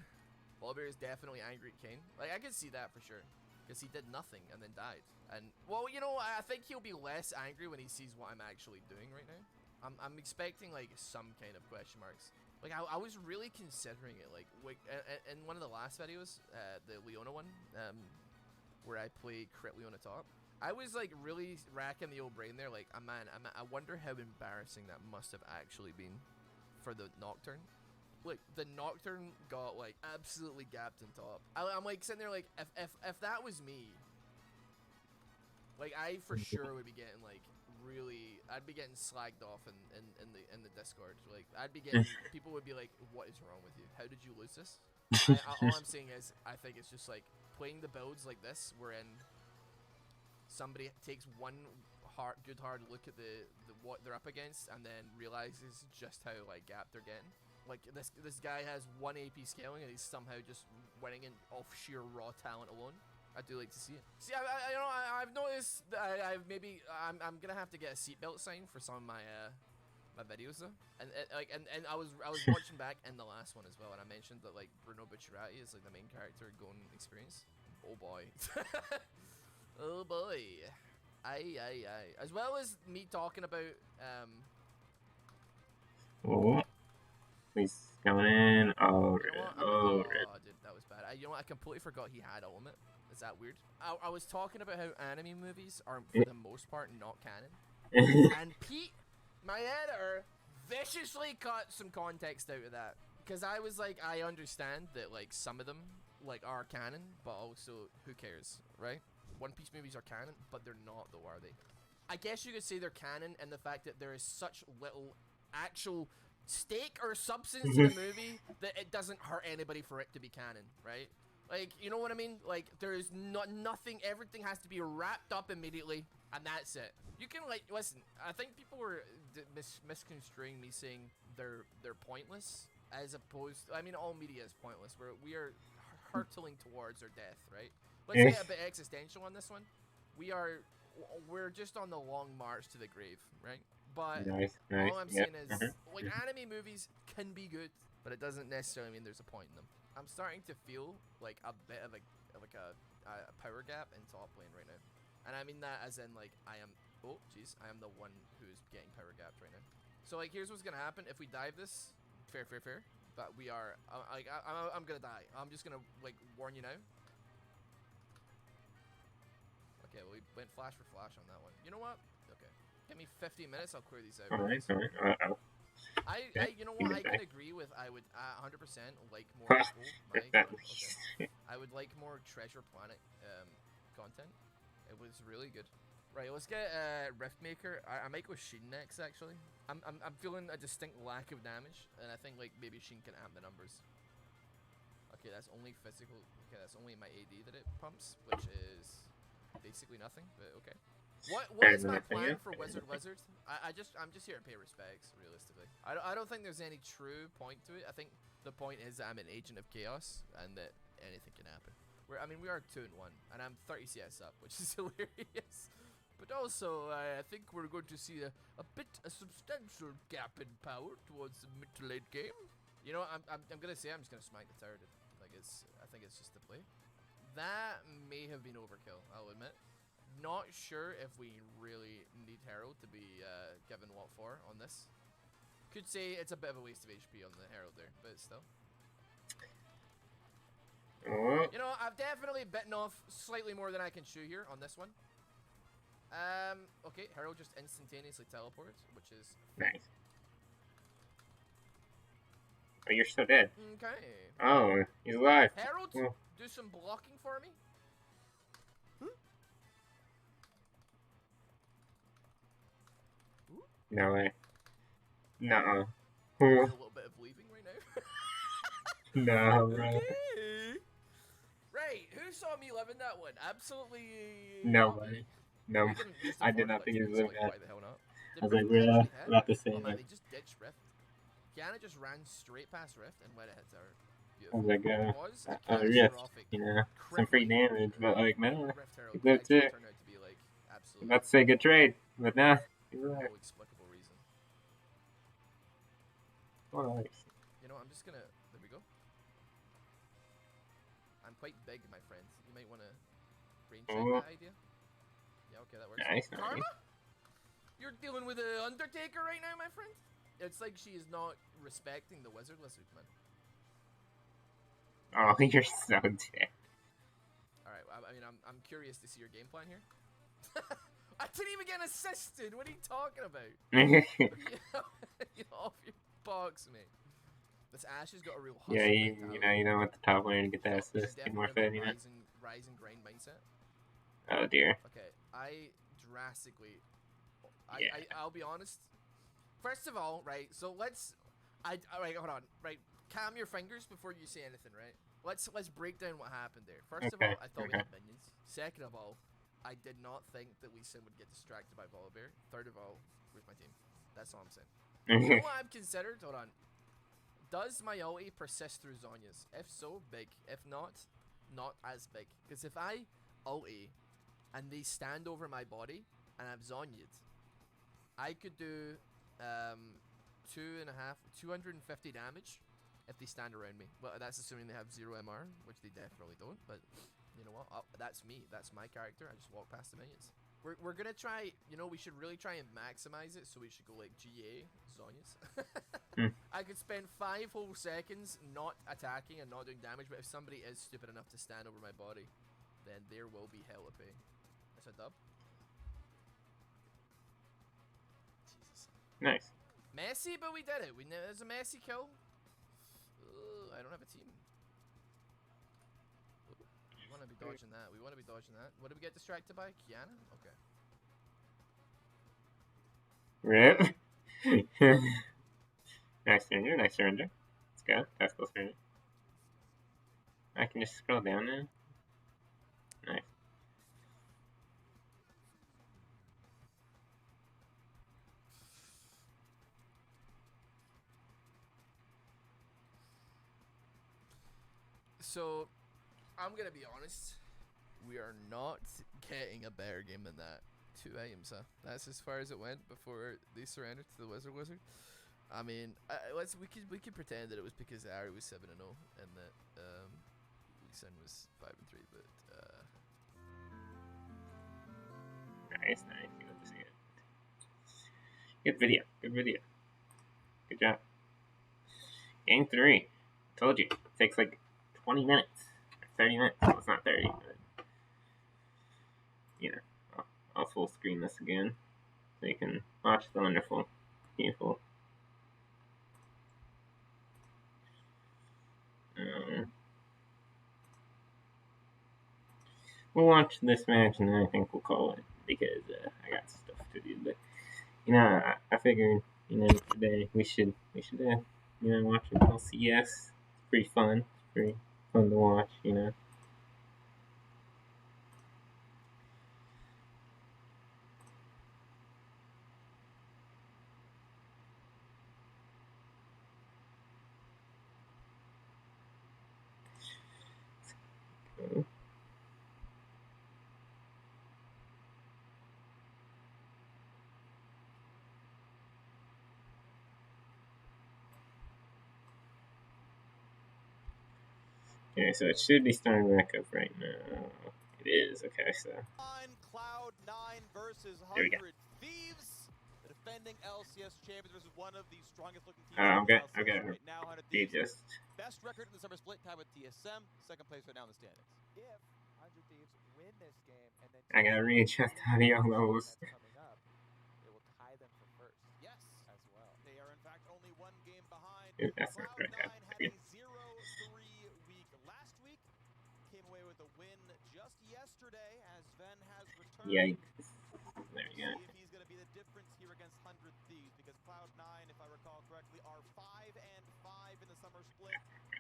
Ballbear is definitely angry at Kane. Like, I could see that for sure, because he did nothing and then died. And well, you know, I think he'll be less angry when he sees what I'm actually doing right now. I'm expecting like some kind of question marks. Like I was really considering it. Like in one of the last videos, the Leona one, where I play crit Leona top. I was like really racking the old brain there. Like, man, I wonder how embarrassing that must have actually been for the Nocturne. Like, the Nocturne got like absolutely gapped in top. I'm like sitting there like, if that was me, like I for sure would be getting like really, I'd be getting slagged off in the Discord. Like, I'd be getting, people would be like, what is wrong with you? How did you lose this? All I'm saying is, I think it's just like playing the builds like this, wherein somebody takes one good hard look at the what they're up against and then realizes just how like gapped they're getting. Like this guy has 1 AP scaling and he's somehow just winning in off sheer raw talent alone. I do like to see it. See, you know, I've noticed that I'm gonna have to get a seatbelt sign for some of my my videos though, and I was watching back in the last one as well, and I mentioned that like Bruno Bucciarati is like the main character going experience. Oh boy, oh boy, aye. As well as me talking about Oh, he's coming in. Oh, you know oh, dude, that was bad. You know what? I completely forgot he had ultimate. Is that weird? I was talking about how anime movies are, for the most part, not canon. And Pete, my editor, viciously cut some context out of that. Because I was like, I understand that, like, some of them, like, are canon, but also, who cares, right? One Piece movies are canon, but they're not, though, are they? I guess you could say they're canon in the fact that there is such little actual stake or substance to the movie that it doesn't hurt anybody for it to be canon, right? Like, you know what I mean? Like, there's nothing, everything has to be wrapped up immediately, and that's it. You can, like, listen, I think people were misconstruing me saying they're pointless, as opposed, I mean, all media is pointless. We are hurtling towards our death, right? Let's get a bit existential on this one. We're just on the long march to the grave, right? But nice. all I'm saying is, like, anime movies can be good, but it doesn't necessarily mean there's a point in them. I'm starting to feel like a bit of a power gap in top lane right now, and I mean that as in like I am the one who's getting power gapped right now. So like, here's what's gonna happen if we dive this. Fair. But we are I'm gonna die. I'm just gonna like warn you now. Okay, well, we went flash for flash on that one. You know what? Okay, give me 15 minutes. I'll clear these out. Alright. You know what? I can agree with. I would 100% like more. I would like more Treasure Planet content. It was really good. Right, let's get Riftmaker. I might go Sheen next, actually. I'm feeling a distinct lack of damage, and I think like maybe Sheen can amp the numbers. Okay, that's only physical. Okay, that's only my AD that it pumps, which is basically nothing. But okay. What is my plan for Wizard Lizard? I'm just here to pay respects, realistically. I don't think there's any true point to it. I think the point is that I'm an agent of chaos and that anything can happen. We are 2-1, and I'm 30 CS up, which is hilarious. But also, I think we're going to see a substantial gap in power towards the mid to late game. You know, I'm gonna say I'm just gonna smite the tower. I think it's just the play. That may have been overkill, I'll admit. Not sure if we really need Herald to be given what for on this. Could say it's a bit of a waste of HP on the Herald there, but still. You know, I've definitely bitten off slightly more than I can chew here on this one. Okay, Herald just instantaneously teleports, which is nice. Oh, you're so dead. okay. Oh, he's alive. Herald, Oh. do some blocking for me. No way. Nuh-uh. A little bit of leaving right now. No, bro. Okay. Right, who saw me living that one? Absolutely. No not way. me. No, We can use the I did forward not think he glitch, was so, living like, that. why the hell not? I was Did like, Rift bro, actually hit? about to say Oh man, that. they just ditched Rift. Kiana just ran straight past Rift and let it hit tower. I was like, It was a Rift, catastrophic, you know, some free crippling, damage, but like, no, Rift Herald he that lived actually too. turned out to be like I'm absolutely about to say good trade, but nah, he's alive. no explicable reason. What else? You know, I'm just gonna. There we go. I'm quite big, my friend. You might want to brain check that idea. Yeah, okay, that works. Nice, Karma? nice. You're dealing with an Undertaker right now, my friend? It's like she is not respecting the Wizard Lizard, man. Oh, you're so dead. Alright, I mean, I'm curious to see your game plan here. I didn't even get assisted! What are you talking about? Get off your box, mate. This Ashe has got a real hustle Yeah, mentality. you know, at the top lane to get that She's assist, get definitely more got fed, that you know. rise and grind mindset. Oh dear. Okay, I drastically. Yeah. I'll be honest. First of all, right. So let's. Alright, hold on. Right, calm your fingers before you say anything. Right. Let's break down what happened there. First of all, I thought we had minions. Second of all, I did not think that Lee Sin would get distracted by Volibear. Third of all, where's my team? That's all I'm saying. You know what I've considered? Hold on. Does my ulti persist through Zhonya's? If so, big. If not, not as big. Because if I ulti and they stand over my body and I've Zhonya'd, I could do 250 damage if they stand around me. Well, that's assuming they have 0 MR, which they definitely don't. But you know what? That's me. That's my character. I just walk past the minions. We're gonna try. You know, we should really try and maximize it. So we should go like GA Zhonya's. I could spend 5 whole seconds not attacking and not doing damage, but if somebody is stupid enough to stand over my body, then there will be hell to pay. That's a dub. Jesus. Nice. Messy, but we did it. It was a messy kill. I don't have a team. We want to be dodging that. We want to be dodging that. What did we get distracted by? Kiana? Okay. Rip. Nice surrender, nice surrender. Let's go. Tactical surrender. I can just scroll down now. Nice. So, I'm going to be honest. We are not getting a better game than that. 2 items, huh? That's as far as it went before they surrendered to the Wizard. I mean, we could pretend that it was because Ari was 7-0 and that Lee Sin was 5-3, but Nice. Good to see it. Good video. Good job. Game 3. Told you. It takes like 20 minutes. Or 30 minutes. Well, it's not 30, but you know. I'll full screen this again so you can watch the wonderful, beautiful. we'll watch this match and then I think we'll call it because I got stuff to do. But you know, I figured today we should watch LCS. It's pretty fun. It's pretty fun to watch. Okay, so it should be starting back up right now. It is. Okay, so Cloud9 versus there we go. 100 Thieves. The defending LCS champions versus one of the strongest looking teams Okay, in LCS right now. 100 they Thieves. just. Best record in the summer split, tied with TSM. Second place right now in the standings. If 100 Thieves win this game and then I gotta readjust audio levels. coming up, it will tie them for first. Yes, as well. They are in fact only one game behind. Dude, that's not Cloud9 right. had a 0-3 week last week. Came away with a win just yesterday as Ven has returned. Yikes. There you go. See if he's going to be the difference here against 100 Thieves, because Cloud9, if I recall correctly, are 5-5 in the summer split.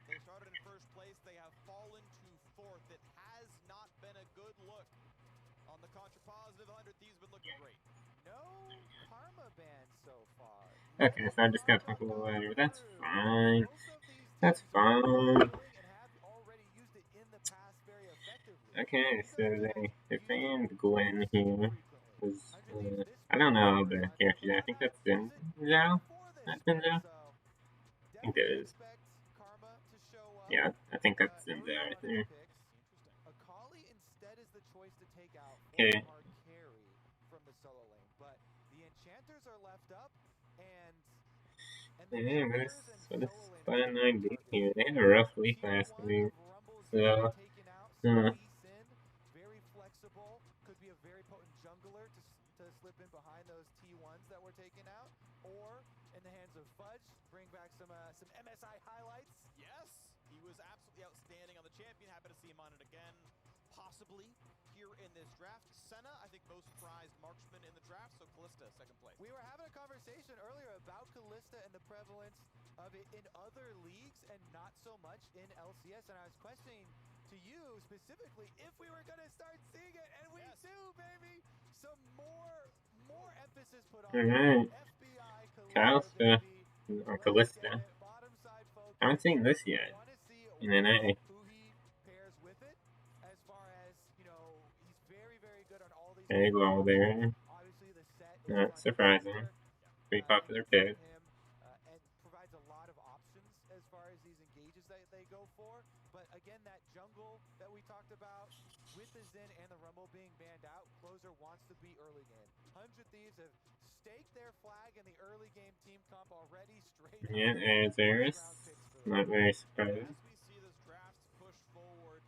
They started in first place. They have fallen to fourth. It has not been a good look. On the contra-positive, 100 Thieves have been looking great. No karma ban so far. Okay, so I just gotta talk a little louder. That's fine. That's fine. Okay, so they banned Gwen here. I don't know the character. I think that's Zhao. That's Zhao. I think that is. Yeah, I think that's Zhao right there. Okay. Yeah, what is Cloud9 doing here? They had a rough week last week. So, very flexible, could be a very potent jungler to slip in behind those T1s that were taken out, or in the hands of Fudge, bring back some MSI highlights. Yes, he was absolutely outstanding on the champion. Happy to see him on it again, possibly here in this draft. Senna, I think most prized marksman in the draft, so Kalista, second place. We were having a conversation earlier about Kalista and the prevalence of it in other leagues and not so much in LCS, and I was questioning to you specifically if we were going to start seeing it, and we do, baby. Some more emphasis put on FBI Kalista, or Kalista. I haven't seen this yet in NA. Big wall there. Not surprising. Pretty popular pick. And provides a lot of options as far as these engages that they go for. But again, that jungle that we talked about with the Zen and the Rumble being banned out, Closer wants to be early game. 100 Thieves have staked their flag in the early game team comp already straight. Yeah, there's Eris. Not very surprising. As we see this draft push forward,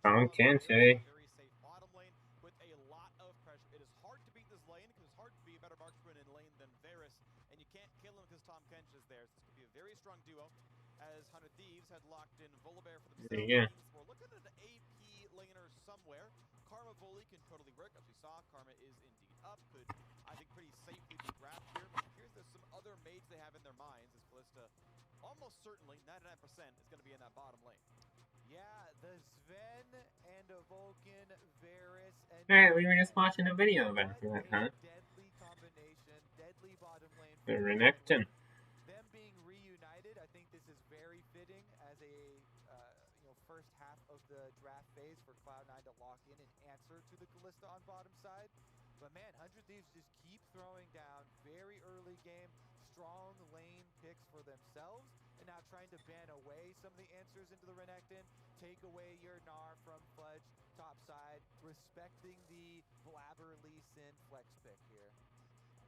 Tom Kenche. Very safe bottom lane with a lot of pressure. It is hard to beat this lane because it's hard to be a better marksman in lane than Varus, and you can't kill him because Tom Kench is there. So this could be a very strong duo. As 100 Thieves had locked in Volibear for themselves. There you go. We're looking at an AP laner somewhere. Karma Volley can totally work. As we saw, Karma is indeed up. Could, I think, pretty safely be grabbed here. But here's there's some other mates they have in their minds. As Kalista, almost certainly, 99% is going to be in that bottom lane. Yeah, the Sven and a Vulcan, Varus, and Alright, we were just watching a video about that, huh? Deadly combination, deadly bottom lane. The Renekton. Them being reunited, I think this is very fitting as a first half of the draft phase for Cloud9 to lock in and answer to the Kalista on bottom side. But man, 100 Thieves just keep throwing down very early game, strong lane picks for themselves, and now trying to ban away some of the answers into the Renekton, take away your Gnar from Fudge top side, respecting the Blabber Lee Sin flex pick here.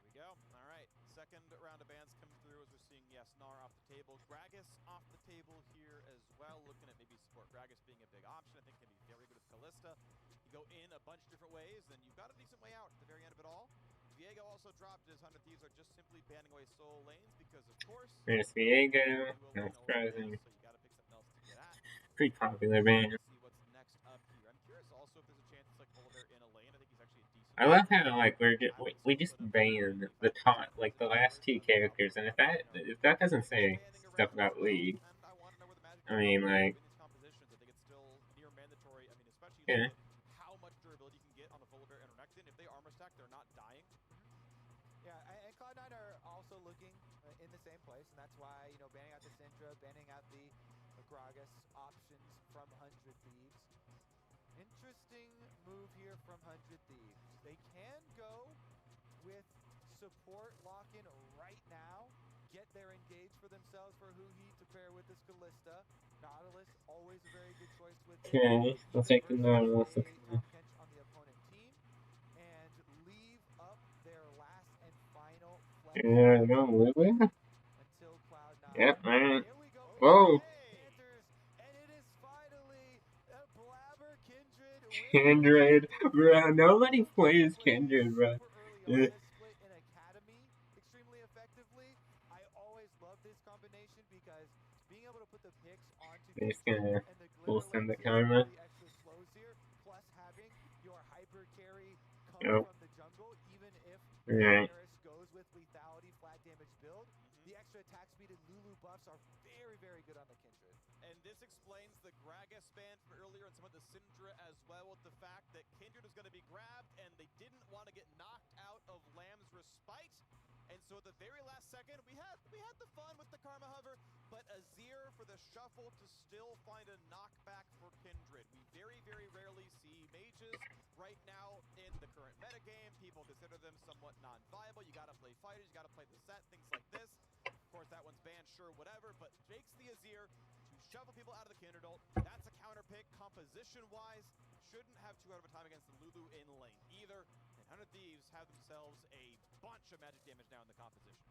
There we go. All right, second round of bans come through as we're seeing, yes, Gnar off the table, Gragas off the table here as well, looking at maybe support Gragas being a big option. I think can be very good with Kalista. You go in a bunch of different ways, then you've got a decent way out at the very end of it all. Viego also dropped as 100 Thieves are just simply banning away soul lanes because, of course, There's Viego. Not surprising. so you got to pick something else to get at. Pretty popular band. See what's next up here. I'm curious also if there's a chance to I love how like we just banned the top like the last two characters, and if that doesn't say stuff about League, I mean like Compositions, I think it's still near mandatory. I mean, especially you yeah. look at how much durability you can get on a Volibear and Renekton. If they armor stack, they're not dying. Yeah, and Cloud9 are also looking in the same place, and that's why, you know, banning out the Syndra, banning out the Gragas options from 100 Thieves. Interesting move here from 100 Thieves. They can go with support lock-in right now, get their engage for themselves for Huhi to pair with this Kalista. Nautilus, always a very good choice with it. Okay, I'll take the Nautilus. Tom Kench on the opponent team, and leave up their last and final flex Yeah, no, Lulu? until Cloud9. Yep, alright. Here we go. Whoa! Panthers, and it is finally a Blabber Kindred. Kindred, bro. Nobody plays Kindred, bro. Super early on this split in Academy extremely effectively. I always love this combination because being able to put the picks onto They're just gonna and the full glitter send the lens karma. the extra slows here, plus having your hyper carry come Yep. from the jungle, even if Alright. Paris goes with lethality flat damage build. The extra attack speed and Lulu buffs are very, very good on the Kindred. And this explains the Gragas ban from earlier and some of the Syndra as well, with the fact that Kindred was going to be grabbed and they didn't want to get knocked out of Lamb's Respite. And so at the very last second, we had the fun with the Karma Hover, but Azir for the shuffle to still find a knockback for Kindred. We very, very rarely see mages right now in the current metagame. People consider them somewhat non-viable. You gotta play fighters, you gotta play the set, things like this. Of course, that one's banned, sure, whatever, but Jake's the Azir to shuffle people out of the Kindred ult. That's a counter pick composition-wise. Shouldn't have too hard of a time against the Lulu in lane either. And 100 Thieves have themselves a bunch of magic damage now in the composition.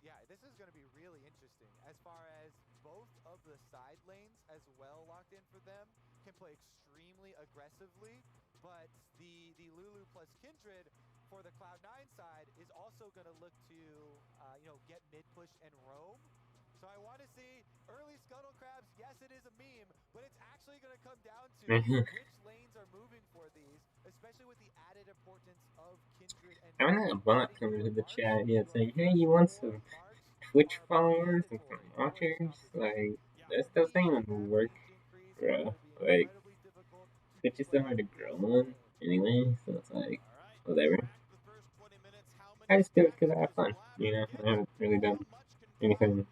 Yeah, this is going to be really interesting as far as both of the side lanes as well locked in for them can play extremely aggressively, but the Lulu plus Kindred for the Cloud9 side is also going to look to you know, get mid push and roam. So I want to see early Scuttle Crabs. Yes, it is a meme, but it's actually going to come down to which lanes are moving for these, especially with the added importance of Kindred and I want a bot coming to the chat yet saying, hey, you want some Twitch followers and some watchers? Like, that stuff ain't gonna work, bro. Like, Twitch is so hard to grow on anyway, so it's like, whatever. I just do it because I have fun, you know? I haven't really done anything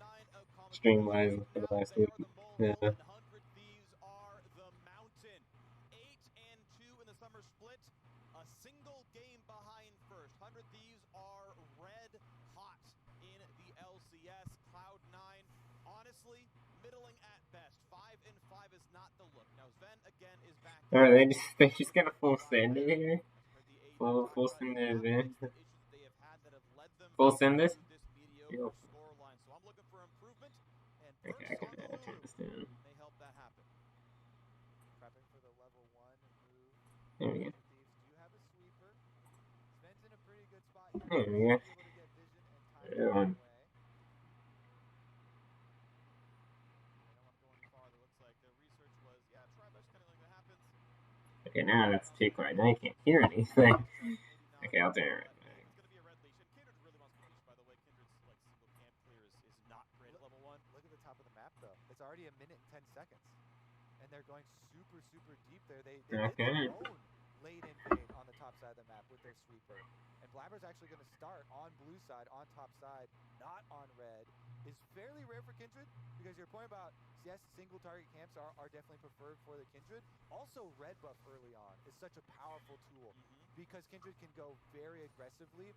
stream-wise for the last week. Yeah. 100 Thieves are the mountain. 8-2 in the summer split. A single game behind first. 100 Thieves are red hot in the LCS. Cloud9, honestly, middling at best. 5-5 is not the look. Now Sven again is back. Alright, they just got a full send here. Full send this, man. Full send this? Yo. So I'm looking for improvement, and Okay, I can turn this down. may help that happen. Prepping for the level 1 move. There we go. Thieves do have a sweeper. Sven's in a pretty good spot There here. we go. Able to get vision and time There one. away. They don't want to go any farther. Looks like the research was, yeah, try best kind of like that happens. Okay, now that's too quiet. Now you can't hear anything. Okay, I'll turn it right back. It's going to be a red leash, and Kindred really wants to leash, by the way. Kindred's like single camp clear is not great at level 1. Look at the top of the map, though. It's already a minute and 10 seconds. And they're going super, super deep there. They did their own late invade on the top side of the map with their sweeper. And Blabber's actually going to start on blue side, on top side, not on red. Is fairly rare for Kindred, because your point about, yes, single target camps are definitely preferred for the Kindred. Also, red buff early on is such a powerful tool, because Kindred can go very aggressively,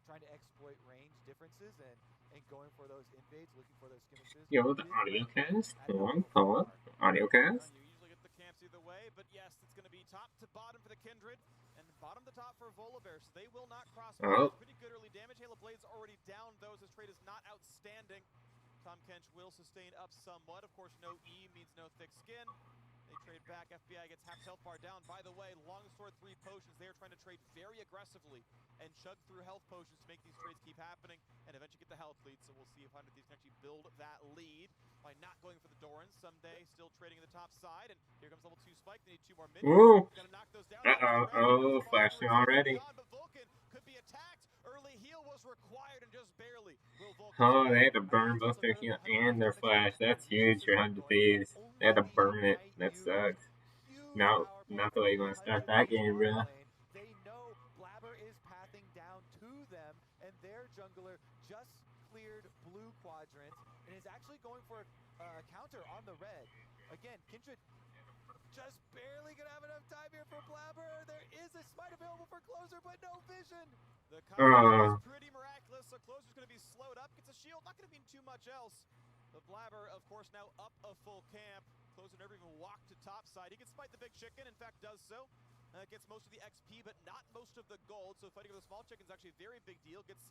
trying to exploit range differences and going for those invades, looking for those skirmishes. Yo, the audio cast? Hold on. Audio cast? You usually get the camps either way, but yes, it's going to be top to bottom for the Kindred, and bottom to top for Volibear, so they will not cross. Oh. Pretty good early damage. Halo Blade's already down, though, so this trade is not outstanding. Tom Kench will sustain up somewhat. Of course, no E means no thick skin. They trade back. FBI gets half health bar down. By the way, longsword 3 potions. They are trying to trade very aggressively and chug through health potions to make these trades keep happening and eventually get the health lead. So we'll see if 100 Thieves can actually build that lead by not going for the Doran. Someday still trading in the top side. And here comes level 2 Spike. They need 2 more minions. Ooh. Gotta knock those down. Oh, flashing already. But Vulcan could be attacked. Early heal was required and just barely. Oh, they had to burn both their heal and their flash. That's huge for 100 Thieves. They had to burn it. That sucks. No, not the way you want to start that game, bro. They know Blabber is pathing down to them, and their jungler just cleared blue quadrant and is actually going for a counter on the red. Again, Kindred just barely gonna have enough time here for Blabber. There is a smite available for Closer, but no vision. The comeback is pretty miraculous, so Closer's gonna be slowed up, gets a shield, not gonna mean too much else. The Blabber, of course, now up a full camp. Closer never even walked to top side. He can smite the big chicken, in fact does so. Gets most of the XP, but not most of the gold. So fighting with the small chicken is actually a very big deal. Gets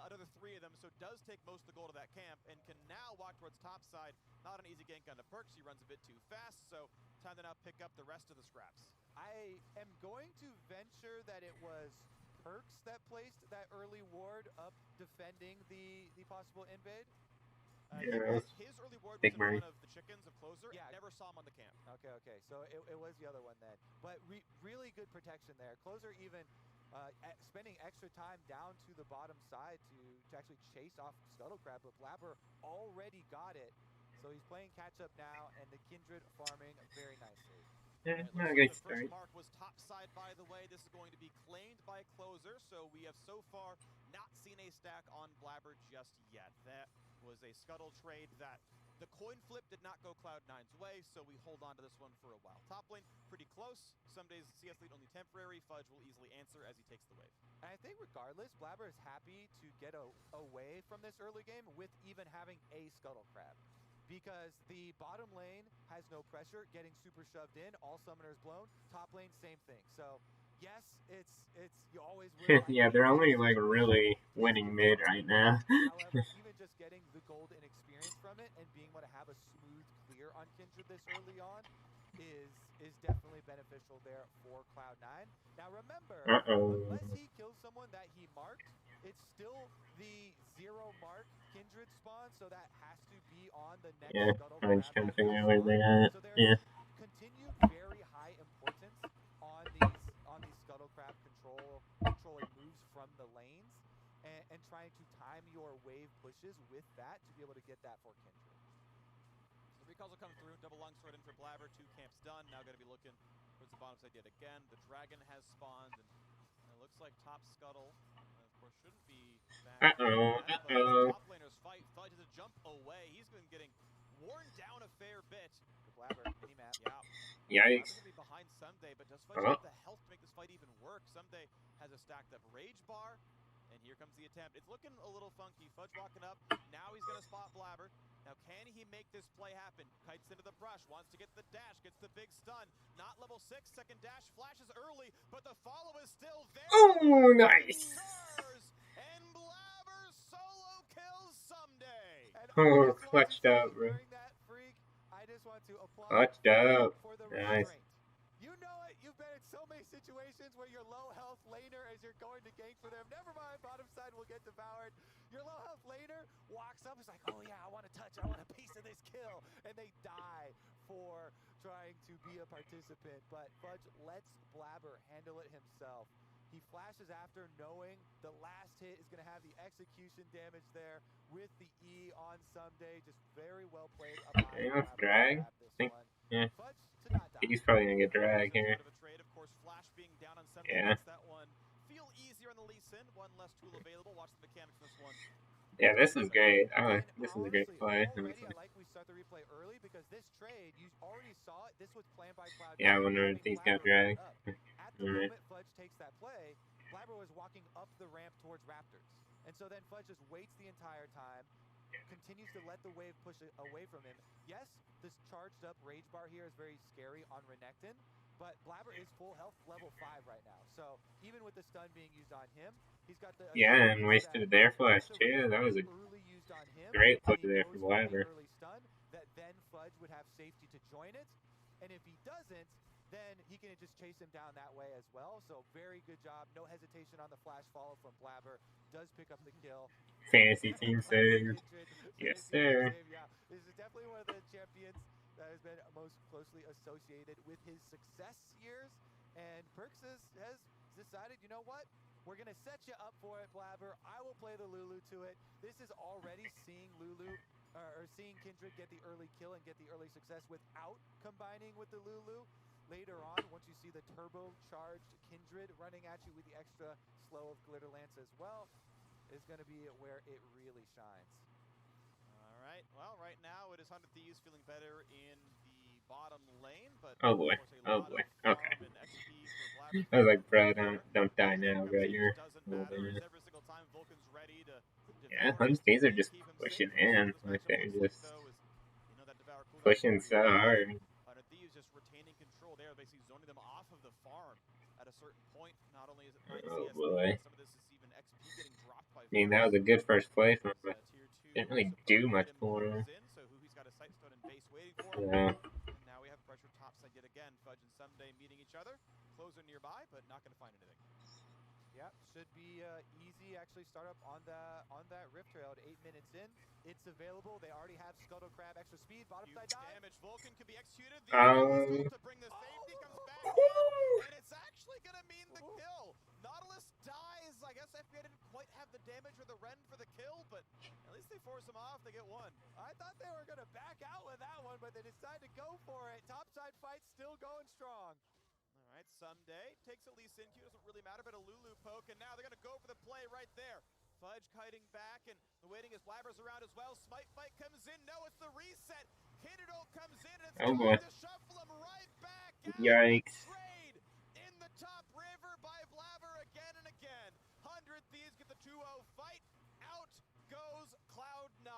another 3 of them, so does take most of the gold of that camp and can now walk towards top side. Not an easy gank on the perks. He runs a bit too fast, so time to now pick up the rest of the scraps. I am going to venture that it was perks that placed that early ward up defending the possible invade. Yeah, His early ward big was in money. front of the chickens of Closer. Yeah, never saw him on the camp. Okay. So it was the other one then. But really good protection there. Closer even spending extra time down to the bottom side to actually chase off Scuttle Crab, but Blabber already got it. So he's playing catch up now, and the Kindred farming very nicely. Yeah, Right, not a the good first start. mark was top side, by the way. This is going to be claimed by Closer, so we have so far not seen a stack on Blabber just yet. That was a Scuttle trade that the coin flip did not go Cloud9's way, so we hold on to this one for a while. Top lane, pretty close. Some days CS lead only temporary. Fudge will easily answer as he takes the wave. And I think regardless, Blabber is happy to get away from this early game with even having a Scuttle Crab. Because the bottom lane has no pressure, getting super shoved in, all summoners blown. Top lane, same thing. So, yes, it's you always will. Yeah, they're only like really winning mid right now. However, even just getting the gold and experience from it and being able to have a smooth clear on Kindred this early on is definitely beneficial there for Cloud9. Now remember, unless he kills someone that he marked, it's still the 0 mark Kindred spawn, so that has to be on the next Scuttle I'm Crab just trying to that figure out will where spawn. they're at. So there Yeah. is continued very high importance on these Scuttle Crab controlling moves from the lanes and trying to time your wave pushes with that to be able to get that for Kindred. The recalls will come through. Double longsword in for Blabber. 2 camps done. Now going to be looking towards the bottom side yet again. The dragon has spawned, and it looks like top Scuttle, of course, shouldn't be back. Top laners fight. Fudge has to jump away. He's been getting worn down a fair bit. The Blabber mini-map. Yeah. Yikes. Blabber's going to be behind Someday, but does Fudge have the health to make this fight even work? Someday has a stacked up Rage Bar, and here comes the attempt. It's looking a little funky. Fudge walking up. Now he's going to spot Blabber. Now, can he make this play happen? Kites into the brush, wants to get the dash, gets the big stun. Not level 6, second dash, flashes early, but the follow is still there. Oh, nice. And Blabber solo kills Someday. Oh, clutched up, bro. I just want to applaud Clutched up. for the Nice. restraint. You know it. You've been in so many situations where you're low health laner as you're going to gank for them. Never mind, bottom side will get devoured. Your low health laner walks up, is like, oh yeah, I want to touch, I want a piece of this kill. And they die for trying to be a participant. But Fudge lets Blabber handle it himself. He flashes after knowing the last hit is going to have the execution damage there with the E on Someday. Just very well played. He wants drag. I think, yeah. Fudge to not die. He's probably gonna get drag here. Of course, Flash being down on Someday Yeah. makes that one feel easier on the Lee Sin. One less tool available. Watch the mechanics in this one. Yeah, this is great. This is a great play. Already, I like we start the replay early because this trade, you already saw it. This was planned by Cloud9. Yeah, I wonder if these got drag. At the moment Fudge takes that play, Blabber was walking up the ramp towards Raptors. And so then Fudge just waits the entire time, continues to let the wave push away from him. Yes, this charged up Rage Bar here is very scary on Renekton, but Blabber is full health level 5 right now. So even with the stun being used on him, he's got the... Yeah, and wasted their flash too. That was a great play there for Blabber. Early stun that then Fudge would have safety to join it. And if he doesn't, then he can just chase him down that way as well. So very good job. No hesitation on the flash follow from Blabber. Does pick up the kill. Fantasy team saved. Yes, sir. Yeah, this is definitely one of the champions that has been most closely associated with his success years. And Perks has decided, you know what? We're going to set you up for it, Blabber. I will play the Lulu to it. This is already seeing Lulu, or seeing Kindred get the early kill and get the early success without combining with the Lulu. Later on, once you see the turbo-charged Kindred running at you with the extra slow of Glitter Lance as well, is going to be where it really shines. All right. Well, right now it is 100 Thieves feeling better in the bottom lane, but Oh boy. Oh boy. Okay. I was like, bro, don't die now, bro. You're holding it. Every single time Vulcan's ready to Yeah, these are just pushing in. Like they're just pushing so hard. 100 Thieves just retaining control. They are basically zoning them off of the farm at a certain point. Not only is it 9 Oh CS, boy. some of this is even XP getting dropped by I mean, that was a good first play from him. Didn't really do much for him. So Huhi's got a sight stone and base waiting for him. Yeah. And now we have pressure topside yet again. Fudge and Someday meeting each other. Closer nearby, but not going to find anything. Yeah, should be easy. Actually, start up on that Rift Trail at 8 minutes in. It's available. They already have Scuttle Crab extra speed. Bottom side dive. Damage. Vulcan can be executed. The to bring the safety comes back in, and it's actually going to mean the kill. Nautilus dies. I guess FBI didn't quite have the damage or the Ren for the kill, but at least they force him off. They get one. I thought they were going to back out with that one, but they decided to go for it. Topside fight still going strong. All right, Someday takes at least into, doesn't really matter, but a Lulu poke, and now they're going to go for the play right there. Fudge kiting back, and the waiting is Blabber's around as well. Smite fight comes in. No, it's the reset. Kindred comes in, and it's going to shuffle him right back out. Yikes. Trade in the top river by Blabber again and again. 100 Thieves get the 2-0 fight. Out goes Cloud9.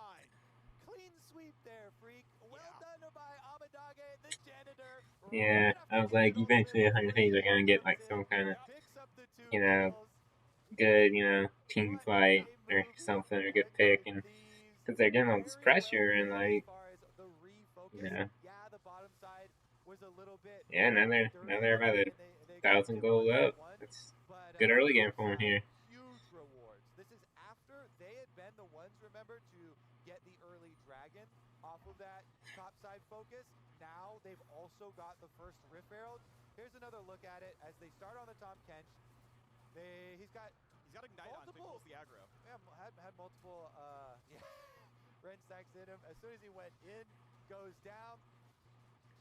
Clean sweep there, Freak. Well done by Amadage, the janitor. Yeah, I was like, eventually 100 Thieves are gonna get like some kind of, you know, good, you know, team fight or something, or good pick, and because they're getting all this pressure and like, you know, yeah, now they're about 1,000 gold up. It's good early game for them here. Huge rewards. This is after they had been the ones, remember, to get the early dragon off of that topside focus. Now they've also got the first Rift Herald. Here's another look at it as they start on the Tom Kench. He's got Ignite multiple, on, so he the aggro. Yeah, had multiple Ren stacks in him. As soon as he went in, goes down.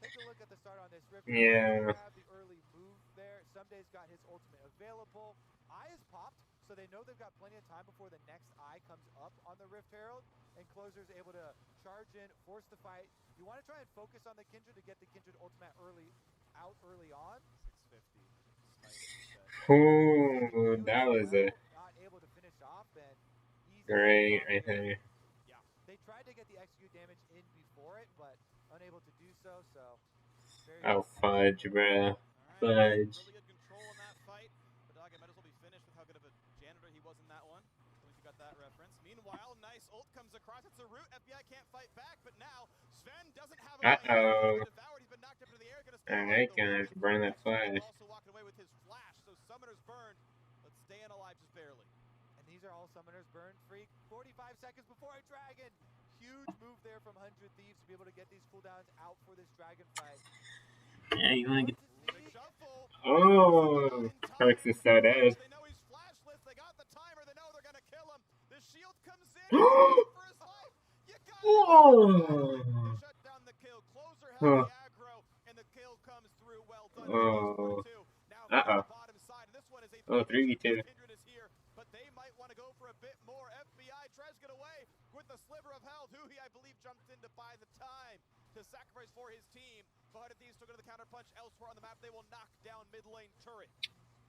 Take a look at the start on this Rift. Yeah. Have the early move there. Someday's got his ultimate available. Eye is popped, so they know they've got plenty of time before the next eye comes up on the Rift Herald. And Closer's able to charge in, force the fight. You want to try and focus on the Kindred to get the Kindred ultimate early on. 650. Ooh, that was a not able to finish off and great right there. Yeah, they tried to get the execute damage in before it, but unable to do so. Oh, fudge, bruh. Fudge. Really good control in that fight. But Dog might as well be finished with how good of a janitor he was in that one. At least you got that reference. Meanwhile, nice ult comes across. It's a root. FBI can't fight back, but now Sven doesn't have a Uh-oh. He's been knocked up into the air. Alright, gonna have to burn that flash. Also walking away with his flash, so Summoner's burned, but staying alive just barely. And these are all Summoners burned, Freak. 45 seconds before a dragon. Huge move there from 100 Thieves to be able to get these cooldowns out for this dragon fight. Yeah, you wanna get... Oh! Perks is so dead. They know he's flashless. They got the timer. They know they're gonna kill him. The shield comes in. For his life. You got Whoa! shut down the kill. Closer had the aggro, and the kill comes through. Well done. Oh. Now Uh-oh. bottom side. This one is a 3v2. Kindred is here, but they might want to go for a bit more. FBI tries to get away with the sliver of health. Huhi, I believe, jumps in to buy the time to sacrifice for his team. But these took it to the counter punch elsewhere on the map. They will knock down mid lane turret.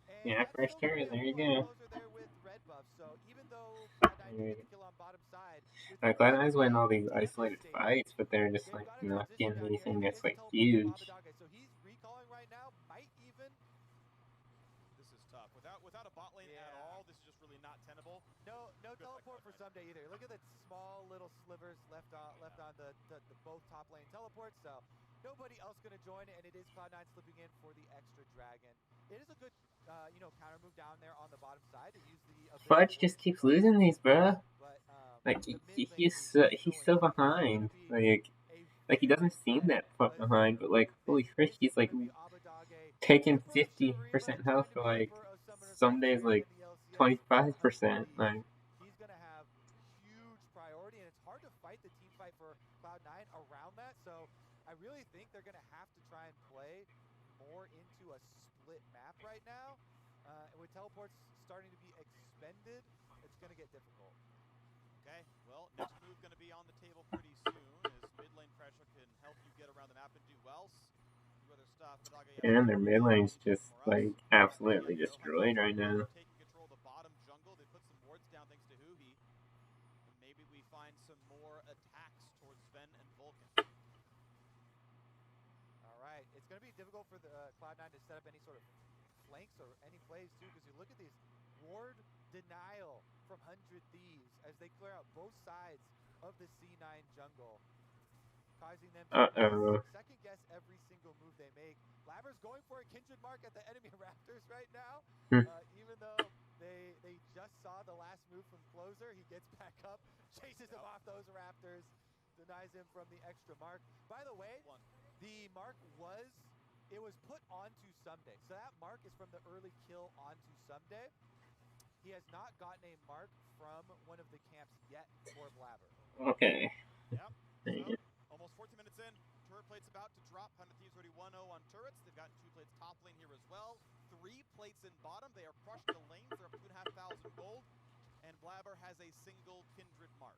And Yeah, first turret, there you go. There with red buff, so even though kill on bottom side, Like, Cloud9's winning all these isolated fights, but they're just like not getting anything that's like huge. So he's recalling right now, might even. This is tough. Without a bot lane at all, this is just really not tenable. No teleport for Someday either. Look at the small little slivers left on the both top lane teleports. So nobody else going to join it, and it is Cloud9 slipping in for the extra dragon. It is a good, counter move down there on the bottom side to use the Fudge just keeps losing these, bro. But, Like he's so behind. Like he doesn't seem that far behind, but like holy frick, he's like taking 50% health for like some days like 25%. Like he's gonna have huge priority, and it's hard to fight the team fight for Cloud9 around that. So I really think they're gonna have to try and play more into a split map right now. And with teleports starting to be expended, it's gonna get difficult. Okay, well, next move going to be on the table pretty soon, as mid lane pressure can help you get around the map and do well. Do other stuff. And their mid lane's just like absolutely destroyed right now. Taking control of the bottom jungle, they put some wards down thanks to Huhi. And maybe we find some more attacks towards Sven and Vulcan. All right, it's going to be difficult for the Cloud9 to set up any sort of flanks or any plays too, because you look at these ward denial from 100 Thieves as they clear out both sides of the C9 jungle, causing them to second guess every single move they make. Blabber's going for a kindred mark at the enemy Raptors right now, even though they just saw the last move from Closer. He gets back up, chases him off those Raptors, denies him from the extra mark. By the way, the mark was put onto Someday. So that mark is from the early kill onto Someday. He has not gotten a mark from one of the camps yet for Blabber. Okay. Yep. So, almost 14 minutes in. Turret plate's about to drop. 100 Thieves already 1-0 on turrets. They've got 2 plates top lane here as well. 3 plates in bottom. They are crushing the lanes. They're up 2,500 gold. And Blabber has a single kindred mark.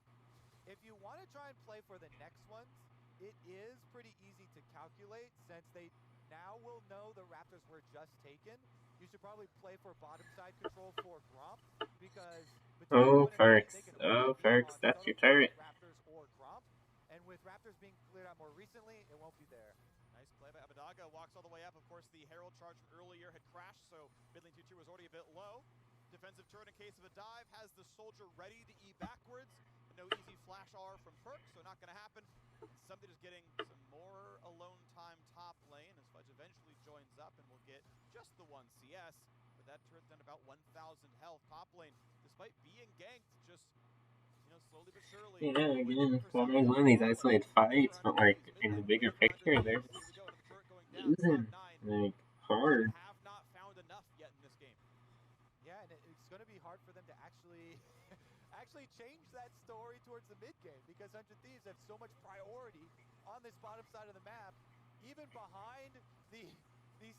If you want to try and play for the next ones, it is pretty easy to calculate since they now will know the Raptors were just taken. You should probably play for bottom side control for Gromp because Ferks, that's your turret. Raptors or Gromp, and with Raptors being cleared out more recently, it won't be there. Nice play by Abadaga, walks all the way up. Of course, the Herald charge from earlier had crashed, so mid lane 2-2 was already a bit low. Defensive turret in case of a dive, has the soldier ready to E backwards. No easy flash R from Perk, so not going to happen. Something is getting some more alone time top lane as Fudge eventually joins up and will get just the 1 CS. But that turret's done about 1,000 health top lane, despite being ganked, just slowly but surely. Yeah, again, Cloud9's one of these isolated fights, but like in the bigger picture, they're just losing like hard. Have not found enough yet in this game. Yeah, and it's going to be hard for them to actually change that story towards the mid game because 100 Thieves have so much priority on this bottom side of the map, even behind the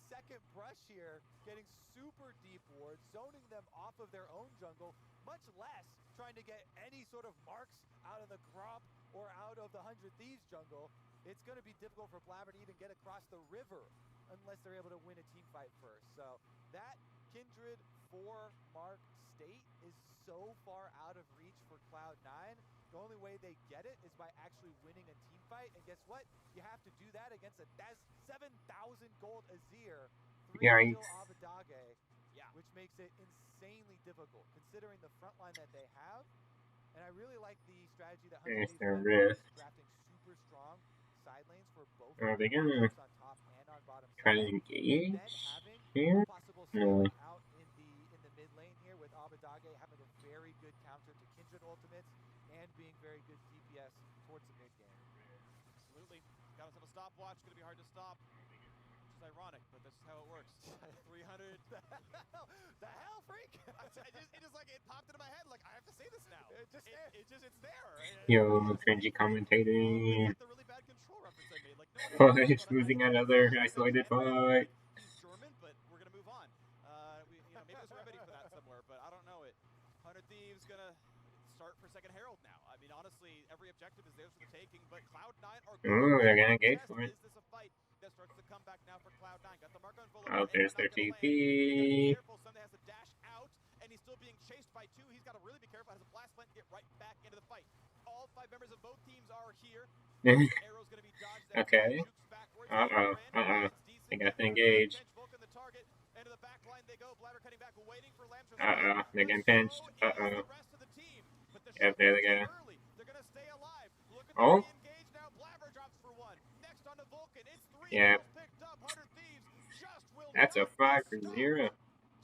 second brush here, getting super deep wards, zoning them off of their own jungle, much less trying to get any sort of marks out of the Gromp or out of the 100 Thieves jungle. It's going to be difficult for Blabber to even get across the river unless they're able to win a team fight first. So that Kindred 4 mark state is so far out of reach for Cloud9. The only way they get it is by actually winning a team fight. And guess what? You have to do that against a 7,000 gold Azir, 3 kill Abadage, which makes it insanely difficult considering the front line that they have. And I really like the strategy that There's Hunter their is rift. drafting super strong side lanes for both. Are they gonna on top and on bottom try to side. engage Then having here? possible No. out in the mid lane here with Abadage having a very good counter to Kindred ultimates and being very good DPS towards the mid game. Absolutely. Got himself a stopwatch. Going to be hard to stop. Which is ironic, but this is how it works. 300. The hell, freak! It popped into my head. Like, I have to say this now. It's there. Yo, cringy commentating. Like the really bad control reference I made. Like, no one Fudge losing another isolated fight. He's German, but we're gonna move on. Maybe there's a remedy for that somewhere, but I don't know it. 100 Thieves gonna start for second Herald now. I mean, honestly, every objective is theirs for the taking, but Cloud9 are Ooh, they're gonna engage for it. Is this a fight that starts to come back now for Cloud9? Got the mark on full. Oh, there's their TP. Careful, Sunday has to dash out, and he's still being chased by 2. He's got to really be careful. Has a blast plant to get right back into the fight. All 5 members of both teams are here. Arrow's gonna be dodged. Okay. They got to engage. They're getting pinched. Yep, there they go. They're gonna stay alive. Look at Oh. the engage now. Blabber drops for 1. Next on to Vulcan. It's Yeah, kills picked up. 100 Thieves just will that's a not 5 be for stopped. 0.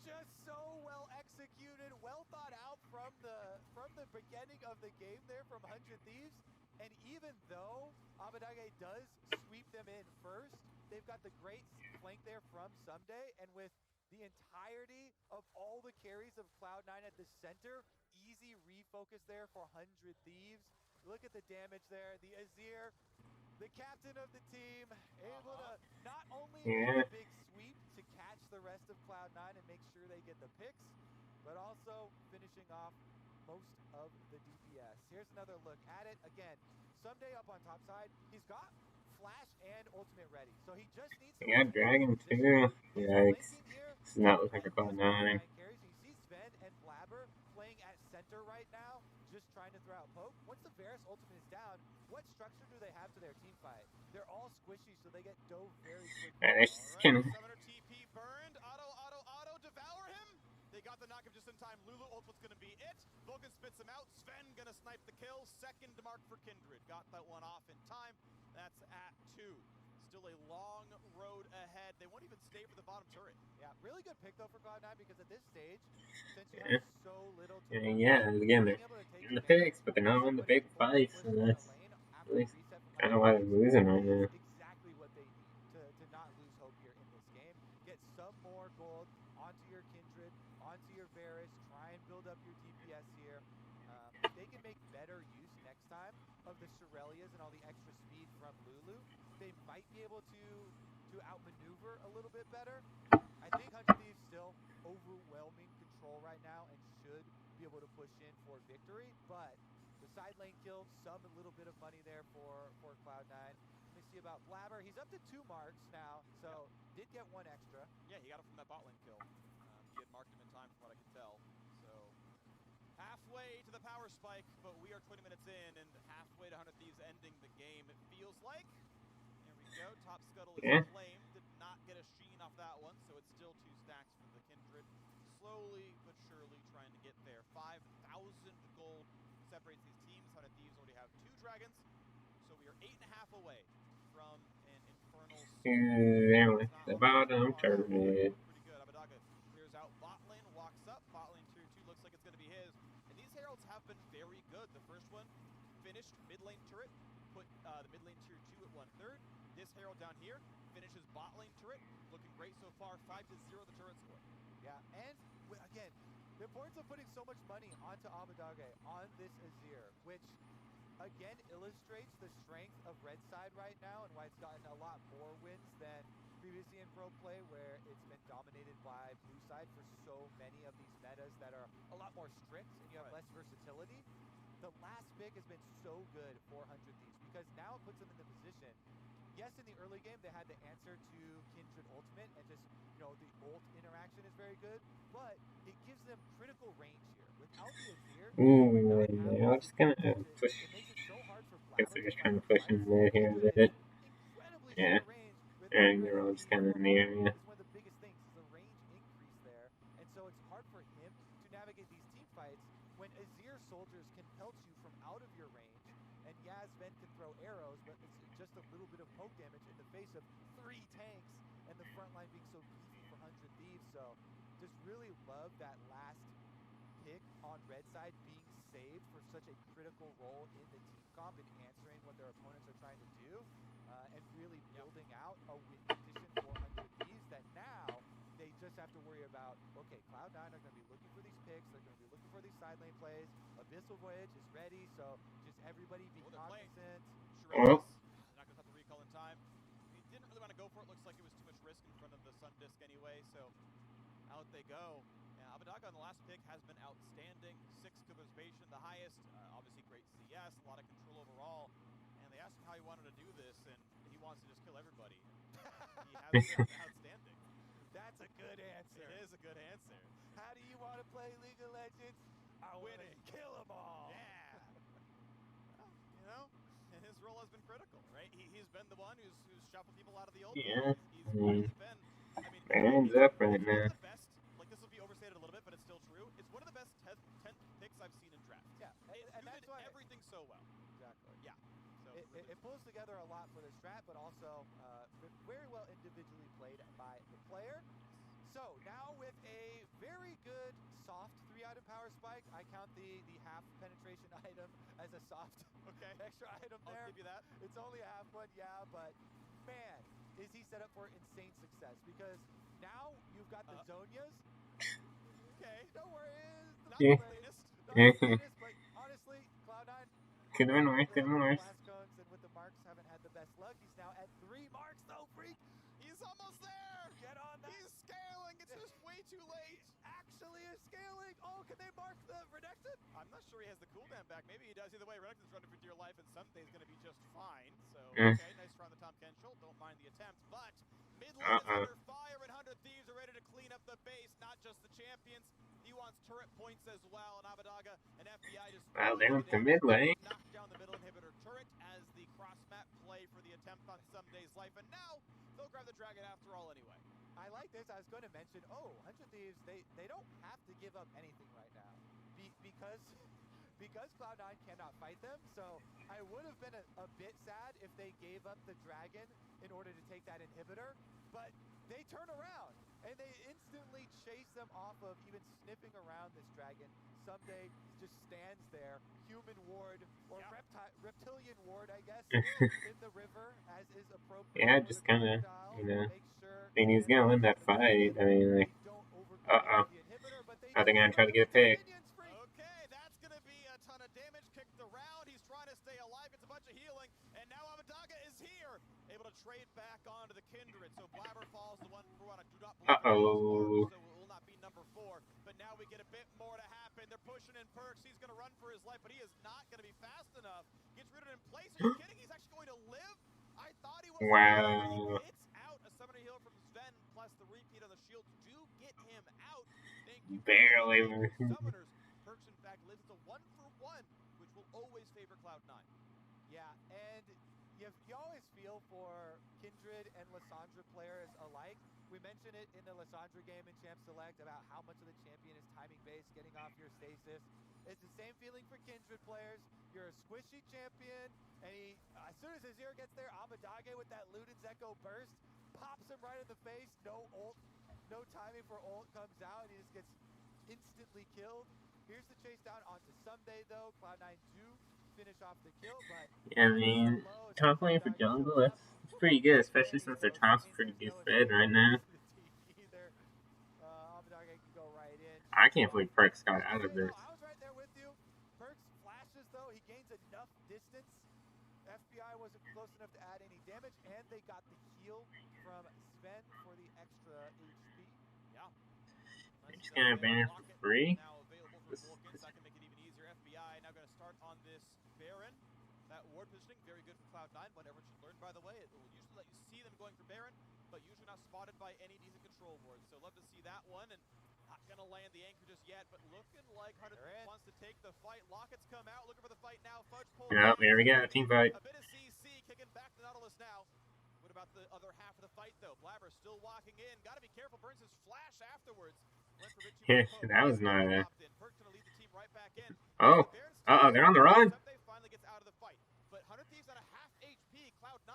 Just so well executed, well thought out from the beginning of the game there from 100 Thieves. And even though Abadage does sweep them in first, they've got the great flank there from Someday, and with the entirety of all the carries of Cloud9 at the center, easy refocus there for 100 Thieves. Look at the damage there. The Azir, the captain of the team, able to not only make Yeah. the big sweep to catch the rest of Cloud9 and make sure they get the picks, but also finishing off most of the DPS. Here's another look at it. Again, Someday up on top side, he's got flash and ultimate ready, so he just needs to Yeah, Dragon too. Yikes. This is not looking for Cloud9. carries. You see Sven and Blabber playing at center right now, just trying to throw out poke. Once the Varus ultimate is down, what structure do they have to their team fight? They're all squishy, so they get dove very quickly. Alright, they're just Alright, gonna... Summoner TP burned. Auto, devour him. They got the knock-up just in time. Lulu ultimate's gonna be it. Vulcan spits him out. Sven gonna snipe the kill. Second mark for Kindred. Got that one off in time. That's at 2. Still a long road ahead. They won't even stay for the bottom turret. Yeah, really good pick though for Cloud9, because at this stage, since you have so little to work Yeah, with, again, being they're able to take in the advantage picks, but they're not of in the somebody big fully fights, pushed so on a that's lane after at least reset from kind of 100 why they're Thieves losing right is now. exactly what they need to not lose hope here in this game. Get some more gold onto your Kindred, onto your Varus, try and build up your DPS here. If they can make better use next time of the Shurelias and all the extra speed from Lulu, they might be able to outmaneuver a little bit better. I think 100 Thieves still overwhelming control right now and should be able to push in for victory, but the side lane kill, some a little bit of money there for Cloud9. Let me see about Blabber. He's up to 2 marks now, so did get 1 extra. Yeah, he got it from that bot lane kill. He had marked him in time from what I could tell. So halfway to the power spike, but we are 20 minutes in and halfway to 100 Thieves ending the game, it feels like. Here we go. Top Scuttle is claimed. Did not get a sheen off that one, so it's still 2 stacks for the Kindred. Slowly but surely trying to get there. 5,000 gold separates these teams. 100 Thieves already have 2 dragons, so we are 8.5 away from an infernal. There went the bottom turret. Pretty good. Abadaga clears out bot lane, walks up. Bot lane tier 2 looks like it's going to be his. And these heralds have been very good. The first one finished mid lane turret, put the mid lane tier 2 at 1/3. This herald down here finishes bot lane turret. Looking great so far. 5-0 the turret score. Yeah, and again, the importance of putting so much money onto Abadage on this Azir, which again illustrates the strength of red side right now and why it's gotten a lot more wins than previously in pro play, where it's been dominated by blue side for so many of these metas that are a lot more strict and you have less versatility. The last pick has been so good for 100 Thieves because now it puts them in the position. Yes, in the early game they had the answer to Kindred ultimate and just, you know, the ult interaction is very good, but it gives them critical range here. Without the Azir, Ooh, I'm just gonna push. it makes it so hard for Guess Blabber they're to just find trying to the push fights. in mid here a Kindred bit. incredibly Yeah. short range with And upgrade they're all and just being kind of in the more area. is one of the biggest things, is the range increase there. And so it's hard for him to navigate these team fights when Azir soldiers can pelt you from out of your range. And yeah, Sven can throw arrows, but it's just a little bit of poke damage in the face of 3 tanks and the front line being so beefy for 100 Thieves. So just really love that last pick on red side being saved for such a critical role in the team comp and answering what their opponents are trying to do, and really building out a win condition for 100 Thieves that now they just have to worry about, okay, Cloud9 are going to be looking for these picks, they're going to be looking for these side lane plays, Abyssal Voyage is ready, so just everybody be cognizant. Shurelias, not going to cut the recall in time. He didn't really want to go for it. Looks like it was too much risk in front of the Sun Disc anyway, so out they go. Yeah, Abadaga on the last pick has been outstanding. 6 conservation, the highest. Obviously great CS, a lot of control overall. And they asked him how he wanted to do this, and he wants to just kill everybody. He has been outstanding. That's a good answer. It is a good answer. How do you want to play League of Legends? I want to kill them all. Yeah. Well, you know, and his role has been critical, right? He's been the one who's shuffled people out of the old. Yeah. He's really been. I mean, Baron's up right it's one now. of the best. Like, this will be overstated a little bit, but it's still true. It's one of the best 10th picks I've seen in draft. Yeah, and that's why everything so well. Exactly. Yeah. So it pulls together a lot for the strat, but also very well individually played by the player. So now with a very good soft 3-item power spike, I count the half penetration item as a soft extra item there. I'll give you that. It's only a half one, yeah, but man, is he set up for insane success, because now you've got the Zonias. Okay, no worries. Not Yeah. the latest, but honestly, Cloud9 Could have been worse, could have been worse. blast cones, and with the marks haven't had the best luck. He's now at 3 marks though, Freak. He's almost there. Get on that. He's scaling. It's just way too late. Actually is scaling. Oh, can they mark the Renekton? I'm not sure he has the cooldown back. Maybe he does. Either way, Renekton's running for dear life, and someday he's going to be just fine. So, okay, nice try on the top Kenshul. Don't mind the attempt, but mid lane is under fire, and 100 Thieves are ready to clean up the base. Not just the champions. He wants turret points as well, and Abadaga and FBI just Well, they went to mid lane. knocked down the middle inhibitor turret as the cross map play for the attempt on Someday's life, and now they'll grab the dragon after all anyway. I like this. I was going to mention, 100 Thieves, they don't have to give up anything right now. Because Cloud9 cannot fight them, so I would have been a bit sad if they gave up the dragon in order to take that inhibitor, but they turn around, and they instantly chase them off of even sniffing around this dragon. Someday just stands there, human ward, or reptilian ward, I guess, in the river, as is appropriate. Yeah, just kind of, you know, I think he's going to win that fight. I mean, like, I think I'm trying to get a pick. Okay, that's going to be a ton of damage kicked around. He's trying to stay alive. It's a bunch of healing, and now Abadaga is here, able to trade back onto the Kindred. So Blabber falls the 1-for-1. I do not believe so it will not be number 4. But now we get a bit more to happen. They're pushing in Perks. He's going to run for his life, but he is not going to be fast enough. Gets rooted in place. Are you kidding? He's actually going to live? I thought he was. Wow. It's out. A summoner heal from Sven plus the repeat on the shield do get him out. Thank you. Barely. Summoners. Perks, in fact, lives a 1-for-1, which will always favor Cloud9. Yeah, and you always feel for Kindred and Lissandra players alike. We mentioned it in the Lissandra game in Champ Select about how much of the champion is timing based, getting off your stasis. It's the same feeling for Kindred players. You're a squishy champion, and as soon as Azir gets there, Abadaga with that Luden's Echo burst pops him right in the face. No ult, no timing for ult comes out, and he just gets instantly killed. Here's the chase down onto Someday though. Cloud9 do finish off the kill, but yeah, I mean, top lane for jungle, that's pretty good, especially since their top's pretty good fed right now. I can't believe Perks got out of this. I was right there with you. Perks flashes though, he gains enough distance. FBI wasn't close enough to add any damage, and they got the heal from Sven for the extra HP. Yeah. They're just gonna ban it for free. Now available for Vulcans. That can make it even easier. FBI now going to start on this Baron. That ward positioning, very good for Cloud9. What everyone should learn, by the way, it will usually let you see them going for Baron, but usually not spotted by any decent control wards. So love to see that one, and not going to land the anchor just yet, but looking like 100 wants to take the fight. Lockets come out, looking for the fight now. Fudge pulls. Yep, here we go, team fight. A bit of CC kicking back to Nautilus now. What about the other half of the fight, though? Blabber still walking in. Got to be careful. Burns his flash afterwards. Yeah, that was not a... Perk's gonna lead the team right back in. Oh, they're on the run. Someday finally gets out of the fight, but 100 Thieves on a half HP. Cloud9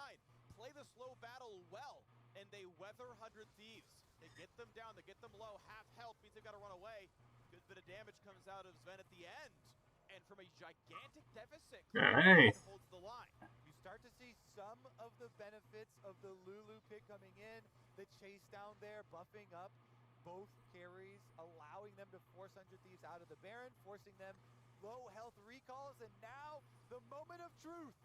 play the slow battle well, and they weather 100 Thieves. They get them down, they get them low. Half health means they've got to run away. Good bit of damage comes out of Sven at the end, and from a gigantic deficit, nice. Holds the line. You start to see some of the benefits of the Lulu pick coming in. The chase down there, buffing up both carries, allowing them to force 100 Thieves out of the Baron, forcing them low health recalls, and now the moment of truth.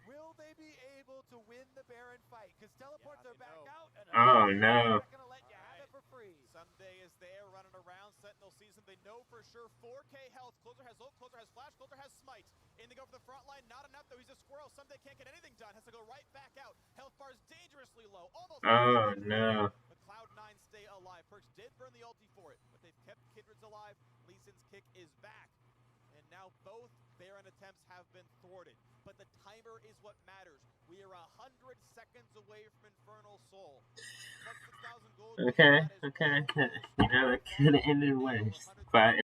Will they be able to win the Baron fight? Because teleports are back out, and oh no. Not gonna let you have it for free. Someday is there running around. Sentinel sees him. They know for sure 4K health. Closer has ult, Closer has flash, Closer has smite. In they go for the front line. Not enough though. He's a squirrel. Someday can't get anything done. Has to go right back out. Health bar is dangerously low. Almost. Oh no. But Cloud9 stay alive. Perks did burn the ulti for it, but they've kept Kindred's alive. Lee Sin's kick is back. And now both Baron attempts have been thwarted. But the timer is what matters. We are 100 seconds away from Infernal Soul. Plus 6,000 gold. Okay. You know, that could have ended worse. But